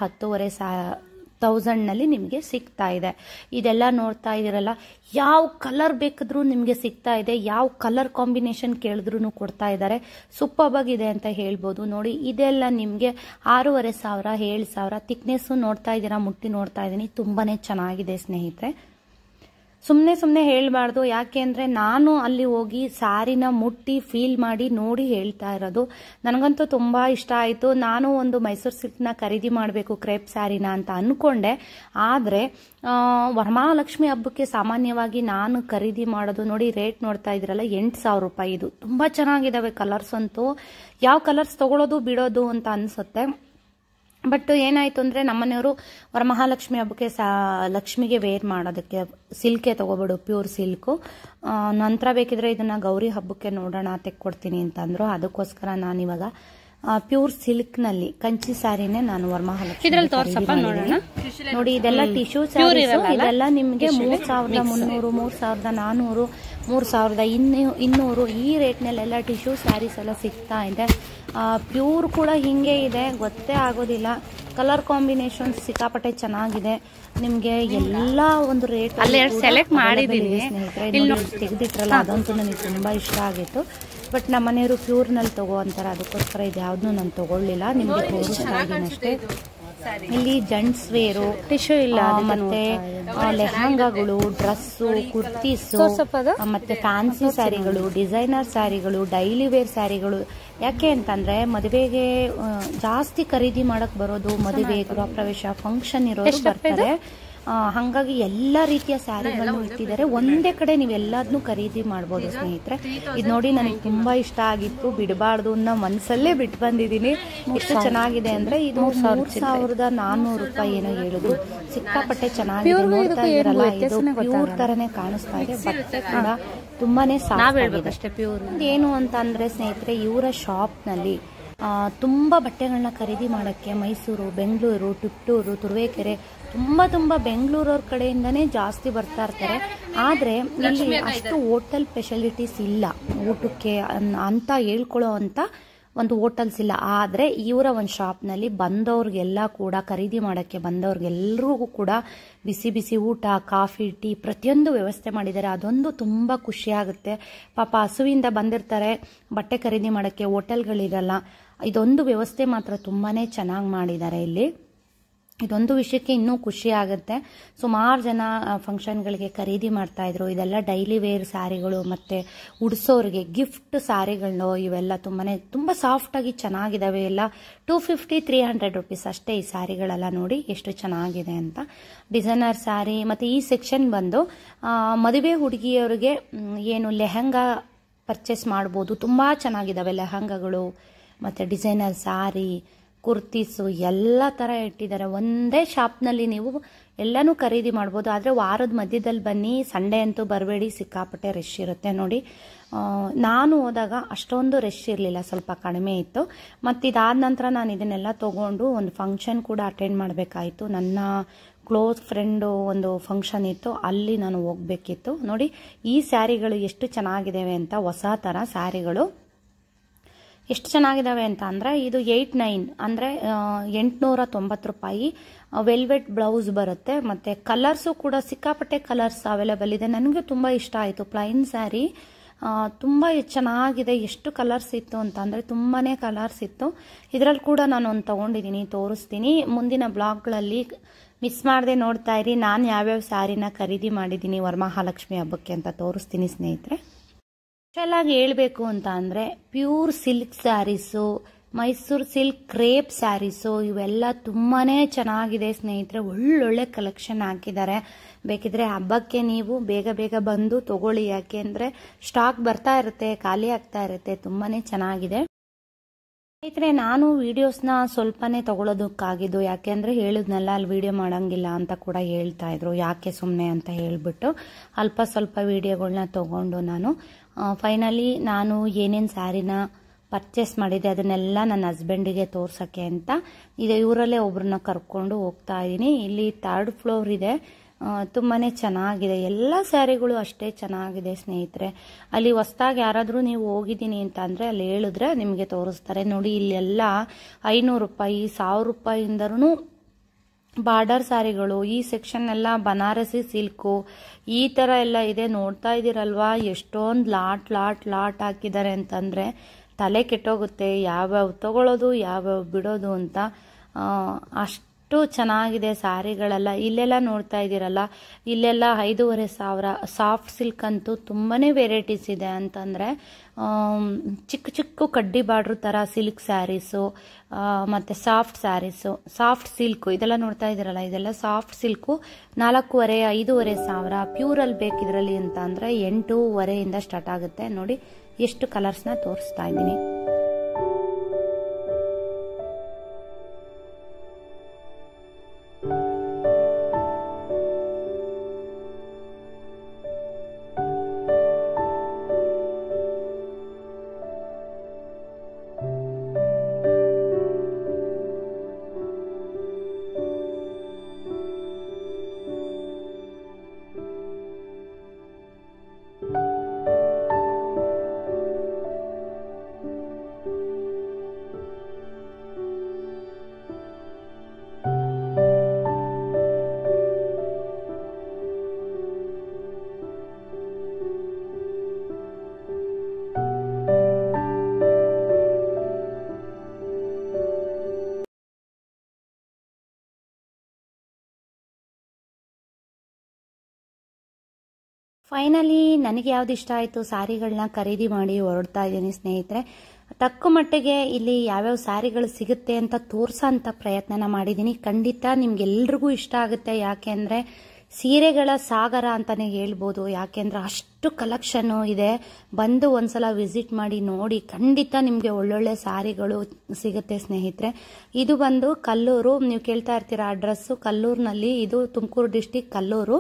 10,500 ನಿಮಗೆ ಸಿಗ್ತಾ ಇದೆ. ಇದೆಲ್ಲ ನೋಡ್ತಾ ಇದ್ದೀರಲ್ಲ, ಯಾವ ಕಲರ್ ಬೇಕಾದ್ರೂ ನಿಮಗೆ ಸಿಗ್ತಾ ಇದೆ. ಯಾವ ಕಲರ್ ಕಾಂಬಿನೇಷನ್ ಕೇಳಿದ್ರೂ ಕೊಡ್ತಾ ಇದ್ದಾರೆ. ಸೂಪರ್ ಆಗಿದೆ ಅಂತ ಹೇಳ್ಬೋದು. ನೋಡಿ ಇದೆಲ್ಲ ನಿಮಗೆ 6,500 7,000. ಥಿಕ್ನೆಸ್ಸು ನೋಡ್ತಾ ಇದ್ದೀರಾ, ಮುಟ್ಟಿ ನೋಡ್ತಾ ಇದ್ದೀನಿ, ತುಂಬಾ ಚೆನ್ನಾಗಿದೆ ಸ್ನೇಹಿತರೆ. ಸುಮ್ಮನೆ ಹೇಳಬಾರ್ದು. ಯಾಕೆ ಅಂದರೆ ನಾನು ಅಲ್ಲಿ ಹೋಗಿ ಸ್ಯಾರಿನ ಮುಟ್ಟಿ ಫೀಲ್ ಮಾಡಿ ನೋಡಿ ಹೇಳ್ತಾ ಇರೋದು. ನನಗಂತೂ ತುಂಬ ಇಷ್ಟ ಆಯಿತು. ನಾನು ಒಂದು ಮೈಸೂರು ಸಿಲ್ಕ್ನ ಖರೀದಿ ಮಾಡಬೇಕು ಕ್ರೇಪ್ ಸ್ಯಾರಿನ ಅಂತ ಅಂದ್ಕೊಂಡೆ. ಆದರೆ ವರಮಹಾಲಕ್ಷ್ಮಿ ಹಬ್ಬಕ್ಕೆ ಸಾಮಾನ್ಯವಾಗಿ ನಾನು ಖರೀದಿ ಮಾಡೋದು ನೋಡಿ, ರೇಟ್ ನೋಡ್ತಾ ಇದ್ರಲ್ಲ 8,000 ರೂಪಾಯಿ. ಇದು ತುಂಬ ಚೆನ್ನಾಗಿದ್ದಾವೆ ಕಲರ್ಸ್ ಅಂತೂ. ಯಾವ ಕಲರ್ಸ್ ತೊಗೊಳೋದು ಬಿಡೋದು ಅಂತ ಅನಿಸುತ್ತೆ. ಬಟ್ ಏನಾಯಿತು ಅಂದರೆ ನಮ್ಮನೆಯವರು ವರಮಹಾಲಕ್ಷ್ಮಿ ಹಬ್ಬಕ್ಕೆ ಲಕ್ಷ್ಮಿಗೆ ವೇರ್ ಮಾಡೋದಕ್ಕೆ ಸಿಲ್ಕೆ ತೊಗೊಬೇಡು, ಪ್ಯೂರ್ ಸಿಲ್ಕು, ನಂತರ ಬೇಕಿದ್ರೆ ಇದನ್ನು ಗೌರಿ ಹಬ್ಬಕ್ಕೆ ನೋಡೋಣ ತೆಕ್ಕೊಡ್ತೀನಿ ಅಂತಂದರು. ಅದಕ್ಕೋಸ್ಕರ ನಾನಿವಾಗ ಪ್ಯೂರ್ ಸಿಲ್ಕ್ನಲ್ಲಿ ಕಂಚಿ ಸ್ಯಾರಿನೇ ನಾನು ವರಮಹಾಲಕ್ಷ್ಮಿ ನೋಡಿ. ಇದೆಲ್ಲ ಟಿಶ್ಯೂ ಸ್ಯಾರೀಸ್. ಇದೆಲ್ಲ ನಿಮಗೆ 3,300 3,400 3,200 ಈ ರೇಟ್ನಲ್ಲೆಲ್ಲ ಟಿಶ್ಯೂ ಸ್ಯಾರೀಸ್ ಎಲ್ಲ ಸಿಗ್ತಾ ಇದೆ. ಪ್ಯೂರ್ ಕೂಡ ಹಿಂಗೆ ಇದೆ, ಗೊತ್ತೇ ಆಗೋದಿಲ್ಲ. ಕಲರ್ ಕಾಂಬಿನೇಷನ್ ಸಿಕ್ಕಾಪಟ್ಟೆ ಚೆನ್ನಾಗಿದೆ. ನಿಮಗೆ ಎಲ್ಲ ಒಂದು ರೇಟ್ ಸೆಲೆಕ್ಟ್ ಮಾಡಿದ್ದೀನಿ ತೆಗೆದಿಟ್ರಲ್ಲ, ಅದಂತೂ ನನಗೆ ತುಂಬ ಇಷ್ಟ ಆಗಿತ್ತು. ಬಟ್ ನಮ್ಮ ಮನೆಯವರು ಪ್ಯೂರ್ನಲ್ಲಿ ತಗೋ ಅಂತಾರೆ, ಅದಕ್ಕೋಸ್ಕರ ಇದು ಯಾವುದನ್ನು ನಾನು ತಗೊಳ್ಳಿಲ್ಲ, ನಿಮಗೆ ತೋರಿಸ್ತಾ ಇದ್ದೀನಿ ಅಷ್ಟೇ. ಇಲ್ಲಿ ಜೆಂಟ್ಸ್ ವೇರು, ಟಿಶ್ಯೂ ಇಲ್ಲ, ಮತ್ತೆ ಲೆಹಂಗಾಗಳು, ಡ್ರೆಸ್ಸು, ಕುರ್ತೀಸು, ಮತ್ತೆ ಫ್ಯಾನ್ಸಿ ಸ್ಯಾರಿಗಳು, ಡಿಸೈನರ್ ಸ್ಯಾರಿಗಳು, ಡೈಲಿ ವೇರ್ ಸ್ಯಾರಿಗಳು. ಯಾಕೆ ಅಂತಂದ್ರೆ ಮದುವೆಗೆ ಜಾಸ್ತಿ ಖರೀದಿ ಮಾಡಕ್ ಬರೋದು, ಮದುವೆ, ಗೃಹ ಪ್ರವೇಶ, ಫಂಕ್ಷನ್ ಇರೋರು ಬರ್ತಾರೆ. ಹಾಗಾಗಿ ಎಲ್ಲ ರೀತಿಯ ಸ್ಯಾರಿಗಳನ್ನು ಇಟ್ಟಿದ್ದಾರೆ. ಒಂದೇ ಕಡೆ ನೀವೆಲ್ಲದನ್ನೂ ಖರೀದಿ ಮಾಡ್ಬೋದು ಸ್ನೇಹಿತರೆ. ಇದು ನೋಡಿ ನನಗೆ ತುಂಬಾ ಇಷ್ಟ ಆಗಿತ್ತು, ಬಿಡಬಾರ್ದು ಅನ್ನೋ ಮನಸ್ಸಲ್ಲೇ ಬಿಟ್ಟು ಬಂದಿದ್ದೀನಿ. ಎಷ್ಟು ಚೆನ್ನಾಗಿದೆ ಅಂದ್ರೆ ಇದು 3,400 ರೂಪಾಯಿ ಏನೋ ಹೇಳಿದ್ರು. ಸಿಕ್ಕಾಪಟ್ಟೆ ಚೆನ್ನಾಗಿದೆ. ನೋಡ್ತಾ ಇರಲ್ಲ, ಇದು ಪ್ಯೂರ್ ತರನೇ ಕಾಣಿಸ್ತಾ ಇದೆ. ಬಟ್ಟೆ ಕೂಡ ತುಂಬಾನೇ ಸಾಫ್ಟ್ ಪ್ಯೂರ್. ಏನು ಅಂತ ಅಂದ್ರೆ ಸ್ನೇಹಿತರೆ, ಇವರ ಶಾಪ್ ನಲ್ಲಿ ತುಂಬ ಬಟ್ಟೆಗಳನ್ನ ಖರೀದಿ ಮಾಡೋಕ್ಕೆ ಮೈಸೂರು, ಬೆಂಗಳೂರು, ತಿಪಟೂರು, ತುರುವೇಕೆರೆ ತುಂಬ ಬೆಂಗಳೂರವ್ರ ಕಡೆಯಿಂದನೇ ಜಾಸ್ತಿ ಬರ್ತಾ ಇರ್ತಾರೆ. ಆದರೆ ಇಲ್ಲಿ ಅಷ್ಟು ಹೋಟೆಲ್ ಫೆಸಿಲಿಟೀಸ್ ಇಲ್ಲ, ಊಟಕ್ಕೆ ಅಂತ ಹೇಳ್ಕೊಳ್ಳೋ ಅಂತ ಒಂದು ಹೋಟೆಲ್ಸ್ ಇಲ್ಲ. ಆದರೆ ಇವರ ಒಂದು ಶಾಪ್ನಲ್ಲಿ ಬಂದವ್ರಿಗೆಲ್ಲ ಕೂಡ ಖರೀದಿ ಮಾಡೋಕ್ಕೆ ಬಂದವ್ರಿಗೆಲ್ಲರಿಗೂ ಕೂಡ ಬಿಸಿ ಬಿಸಿ ಊಟ, ಕಾಫಿ, ಟೀ ಪ್ರತಿಯೊಂದು ವ್ಯವಸ್ಥೆ ಮಾಡಿದ್ದಾರೆ. ಅದೊಂದು ತುಂಬ ಖುಷಿಯಾಗುತ್ತೆ. ಪಾಪ ಹಸುವಿಂದ ಬಂದಿರ್ತಾರೆ, ಬಟ್ಟೆ ಖರೀದಿ ಮಾಡೋಕ್ಕೆ ಹೋಟೆಲ್ಗಳಿರಲ್ಲ. ಇದೊಂದು ವ್ಯವಸ್ಥೆ ಮಾತ್ರ ತುಂಬಾ ಚೆನ್ನಾಗಿ ಮಾಡಿದ್ದಾರೆ ಇಲ್ಲಿ. ಇದೊಂದು ವಿಷಯಕ್ಕೆ ಇನ್ನೂ ಖುಷಿ ಆಗುತ್ತೆ. ಸುಮಾರು ಜನ ಫಂಕ್ಷನ್ಗಳಿಗೆ ಖರೀದಿ ಮಾಡ್ತಾ ಇದ್ರು. ಇದೆಲ್ಲ ಡೈಲಿ ವೇರ್ ಸ್ಯಾರಿಗಳು ಮತ್ತೆ ಉಡ್ಸೋರಿಗೆ ಗಿಫ್ಟ್ ಸ್ಯಾರಿಗಳು ಇವೆಲ್ಲ ತುಂಬ ಸಾಫ್ಟಾಗಿ ಚೆನ್ನಾಗಿದ್ದಾವೆ. ಎಲ್ಲ 250-300 ರುಪೀಸ್ ಅಷ್ಟೇ ಈ ಸ್ಯಾರಿಗಳೆಲ್ಲ. ನೋಡಿ ಎಷ್ಟು ಚೆನ್ನಾಗಿದೆ ಅಂತ. ಡಿಸೈನರ್ ಸ್ಯಾರಿ. ಮತ್ತು ಈ ಸೆಕ್ಷನ್ ಬಂದು ಮದುವೆ ಹುಡುಗಿಯವರಿಗೆ ಏನು ಲೆಹಂಗಾ ಪರ್ಚೇಸ್ ಮಾಡ್ಬೋದು. ತುಂಬ ಚೆನ್ನಾಗಿದ್ದಾವೆ ಲೆಹಂಗಾಗಳು ಮತ್ತು ಡಿಸೈನರ್ ಸ್ಯಾರಿ, ಕುರ್ತೀಸು ಎಲ್ಲ ಥರ ಇಟ್ಟಿದ್ದಾರೆ. ಒಂದೇ ಶಾಪ್ನಲ್ಲಿ ನೀವು ಎಲ್ಲನೂ ಖರೀದಿ ಮಾಡ್ಬೋದು. ಆದರೆ ವಾರದ ಮಧ್ಯದಲ್ಲಿ ಬನ್ನಿ, ಸಂಡೇ ಅಂತೂ ಬರಬೇಡಿ, ಸಿಕ್ಕಾಪಟ್ಟೆ ರಶ್ ಇರುತ್ತೆ. ನೋಡಿ, ನಾನು ಹೋದಾಗ ಅಷ್ಟೊಂದು ರಶ್ ಇರಲಿಲ್ಲ, ಸ್ವಲ್ಪ ಕಡಿಮೆ ಇತ್ತು. ಮತ್ತು ಇದಾದ ನಂತರ ನಾನು ಇದನ್ನೆಲ್ಲ ತೊಗೊಂಡು ಒಂದು ಫಂಕ್ಷನ್ ಕೂಡ ಅಟೆಂಡ್ ಮಾಡಬೇಕಾಯಿತು. ನನ್ನ ಕ್ಲೋಸ್ ಫ್ರೆಂಡು ಒಂದು ಫಂಕ್ಷನ್ ಇತ್ತು, ಅಲ್ಲಿ ನಾನು ಹೋಗಬೇಕಿತ್ತು. ನೋಡಿ ಈ ಸ್ಯಾರಿಗಳು ಎಷ್ಟು ಚೆನ್ನಾಗಿದ್ದಾವೆ ಅಂತ. ಹೊಸ ಥರ ಸ್ಯಾರಿಗಳು ಎಷ್ಟು ಚೆನ್ನಾಗಿದ್ದಾವೆ ಅಂತ ಅಂದರೆ ಇದು 8-9 ಅಂದರೆ 890 ರೂಪಾಯಿ. ವೆಲ್ವೆಟ್ ಬ್ಲೌಸ್ ಬರುತ್ತೆ. ಮತ್ತು ಕಲರ್ಸು ಕೂಡ ಸಿಕ್ಕಾಪಟ್ಟೆ ಕಲರ್ಸ್ ಅವೈಲೇಬಲ್ ಇದೆ. ನನಗೆ ತುಂಬ ಇಷ್ಟ ಆಯಿತು. ಪ್ಲೈನ್ ಸ್ಯಾರಿ ತುಂಬ ಚೆನ್ನಾಗಿದೆ. ಎಷ್ಟು ಕಲರ್ಸ್ ಇತ್ತು ಅಂತ ಅಂದರೆ ತುಂಬಾ ಕಲರ್ಸ್ ಇತ್ತು. ಇದರಲ್ಲಿ ಕೂಡ ನಾನು ಒಂದು ತೊಗೊಂಡಿದ್ದೀನಿ, ತೋರಿಸ್ತೀನಿ ಮುಂದಿನ ಬ್ಲಾಗ್ಗಳಲ್ಲಿ. ಮಿಸ್ ಮಾಡದೆ ನೋಡ್ತಾ ಇರಿ. ನಾನು ಯಾವ್ಯಾವ ಸ್ಯಾರಿನ ಖರೀದಿ ಮಾಡಿದ್ದೀನಿ ವರಮಹಾಲಕ್ಷ್ಮಿ ಹಬ್ಬಕ್ಕೆ ಅಂತ ತೋರಿಸ್ತೀನಿ ಸ್ನೇಹಿತರೆ. ಸ್ಪೆಷಲಾಗಿ ಹೇಳಬೇಕು ಅಂತ ಅಂದರೆ pure silk sarees, Mysore silk crepe sarees ಇವೆಲ್ಲ ತುಂಬಾ ಚೆನ್ನಾಗಿದೆ ಸ್ನೇಹಿತರೆ. ಒಳ್ಳೊಳ್ಳೆ ಕಲೆಕ್ಷನ್ ಹಾಕಿದ್ದಾರೆ. ಬೇಕಿದ್ರೆ ಹಬ್ಬಕ್ಕೆ ನೀವು ಬೇಗ ಬೇಗ ಬಂದು ತಗೊಳ್ಳಿ. ಯಾಕೆಂದರೆ ಸ್ಟಾಕ್ ಬರ್ತಾ ಇರುತ್ತೆ, ಖಾಲಿ ಆಗ್ತಾ ಇರುತ್ತೆ. ತುಂಬಾ ಚೆನ್ನಾಗಿದೆ ಸ್ನೇಹಿತರೆ. ನಾನು ವಿಡಿಯೋಸ್ನ ಸ್ವಲ್ಪನೇ ತಗೊಳ್ಳೋದಕ್ಕಾಗಿದ್ದು. ಯಾಕೆಂದರೆ ಹೇಳಿದ್ನಲ್ಲ, ಅಲ್ಲಿ ವಿಡಿಯೋ ಮಾಡೋಂಗಿಲ್ಲ ಅಂತ ಕೂಡ ಹೇಳ್ತಾ ಇದ್ರು. ಯಾಕೆ ಸುಮ್ಮನೆ ಅಂತ ಹೇಳ್ಬಿಟ್ಟು ಅಲ್ಪ ಸ್ವಲ್ಪ ವಿಡಿಯೋಗಳನ್ನ ತಗೊಂಡು ಫೈನಲಿ ನಾನು ಏನೇನು ಸ್ಯಾರಿನ ಪರ್ಚೇಸ್ ಮಾಡಿದೆ ಅದನ್ನೆಲ್ಲ ನನ್ನ ಹಸ್ಬೆಂಡಿಗೆ ತೋರ್ಸೋಕ್ಕೆ ಅಂತ ಇವರಲ್ಲೇ ಒಬ್ರನ್ನ ಕರ್ಕೊಂಡು ಹೋಗ್ತಾ ಇದ್ದೀನಿ. ಇಲ್ಲಿ 3rd ಫ್ಲೋರ್ ಇದೆ. ತುಂಬಾ ಚೆನ್ನಾಗಿದೆ. ಎಲ್ಲ ಸ್ಯಾರಿಗಳು ಅಷ್ಟೇ ಚೆನ್ನಾಗಿದೆ ಸ್ನೇಹಿತರೆ. ಅಲ್ಲಿ ಹೊಸ್ದಾಗಿ ಯಾರಾದರೂ ನೀವು ಹೋಗಿದ್ದೀನಿ ಅಂತ ಅಂದರೆ ಅಲ್ಲಿ ಹೇಳಿದ್ರೆ ನಿಮಗೆ ತೋರಿಸ್ತಾರೆ. ನೋಡಿ ಇಲ್ಲೆಲ್ಲ 500 ರೂಪಾಯಿ 1000 ರೂಪಾಯಿಂದನೂ ಬಾರ್ಡರ್ ಸ್ಯಾರಿಗಳು. ಈ ಸೆಕ್ಷನ್ ಎಲ್ಲ ಬನಾರಸಿ ಸಿಲ್ಕು ಈ ಥರ ಎಲ್ಲ ಇದೆ. ನೋಡ್ತಾ ಇದ್ದೀರಲ್ವಾ ಎಷ್ಟೊಂದು ಲಾಟ್ ಹಾಕಿದ್ದಾರೆ ಅಂತಂದರೆ ತಲೆ ಕೆಟ್ಟೋಗುತ್ತೆ. ಯಾವ್ಯಾವ ತಗೊಳ್ಳೋದು ಯಾವ್ಯಾವ ಬಿಡೋದು ಅಂತ. ಅಷ್ಟು ಚೆನ್ನಾಗಿದೆ ಸ್ಯಾರಿಗಳೆಲ್ಲ. ಇಲ್ಲೆಲ್ಲ ನೋಡ್ತಾ ಇದ್ದೀರಲ್ಲ, ಇಲ್ಲೆಲ್ಲ 5,500. ಸಾಫ್ಟ್ ಸಿಲ್ಕ್ ಅಂತೂ ತುಂಬಾ ವೆರೈಟೀಸ್ ಇದೆ. ಅಂತಂದರೆ ಚಿಕ್ಕ ಕಡ್ಡಿ ಬಾರ್ಡ್ರ್ ಥರ ಸಿಲ್ಕ್ ಸ್ಯಾರೀಸು ಮತ್ತು ಸಾಫ್ಟ್ ಸ್ಯಾರೀಸು, ಸಾಫ್ಟ್ ಸಿಲ್ಕು ಇದೆಲ್ಲ ನೋಡ್ತಾ ಇದ್ದೀರಲ್ಲ, ಇದೆಲ್ಲ ಸಾಫ್ಟ್ ಸಿಲ್ಕು 4,500-5,500. ಪ್ಯೂರಲ್ಲಿ ಬೇಕಿದ್ರಲ್ಲಿ ಅಂತ ಅಂದರೆ 8,500 ಸ್ಟಾರ್ಟ್ ಆಗುತ್ತೆ. ನೋಡಿ ಎಷ್ಟು ಕಲರ್ಸ್ನ ತೋರಿಸ್ತಾ ಇದ್ದೀನಿ. ಫೈನಲಿ ನನಗೆ ಯಾವ್ದು ಇಷ್ಟ ಆಯಿತು ಸ್ಯಾರಿಗಳನ್ನ ಖರೀದಿ ಮಾಡಿ ಹೊರಡ್ತಾ ಇದ್ದೀನಿ ಸ್ನೇಹಿತರೆ. ತಕ್ಕ ಮಟ್ಟಿಗೆ ಇಲ್ಲಿ ಯಾವ್ಯಾವ ಸ್ಯಾರಿಗಳು ಸಿಗುತ್ತೆ ಅಂತ ತೋರ್ಸೋಂಥ ಪ್ರಯತ್ನನ ಮಾಡಿದ್ದೀನಿ. ಖಂಡಿತ ನಿಮ್ಗೆಲ್ರಿಗೂ ಇಷ್ಟ ಆಗುತ್ತೆ. ಯಾಕೆಂದರೆ ಸೀರೆಗಳ ಸಾಗರ ಅಂತಾನೆ ಹೇಳ್ಬೋದು. ಯಾಕೆಂದ್ರೆ ಅಷ್ಟು ಕಲೆಕ್ಷನ್ ಇದೆ. ಬಂದು ಒಂದ್ಸಲ ವಿಸಿಟ್ ಮಾಡಿ ನೋಡಿ, ಖಂಡಿತ ನಿಮಗೆ ಒಳ್ಳೊಳ್ಳೆ ಸ್ಯಾರಿಗಳು ಸಿಗುತ್ತೆ ಸ್ನೇಹಿತರೆ. ಇದು ಬಂದು ಕಲ್ಲೂರು. ನೀವು ಕೇಳ್ತಾ ಇರ್ತೀರಾ ಅಡ್ರೆಸ್ಸು, ಕಲ್ಲೂರಿನಲ್ಲಿ. ಇದು ತುಮಕೂರು ಡಿಸ್ಟಿಕ್ ಕಲ್ಲೂರು.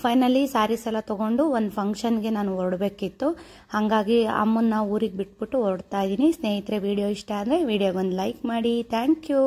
ಫೈನಲಿ ಸ್ಯಾರೀಸ್ ಎಲ್ಲ ತಗೊಂಡು ಒಂದು ಫಂಕ್ಷನ್ಗೆ ನಾನು ಹೊರಡಬೇಕಿತ್ತು. ಹಾಗಾಗಿ ಅಮ್ಮನ್ನ ಊರಿಗೆ ಬಿಟ್ಬಿಟ್ಟು ಹೊರಡ್ತಾ ಇದ್ದೀನಿ ಸ್ನೇಹಿತರೆ. ವಿಡಿಯೋ ಇಷ್ಟ ಆದರೆ ವಿಡಿಯೋಗೊಂದು ಲೈಕ್ ಮಾಡಿ. Thank you.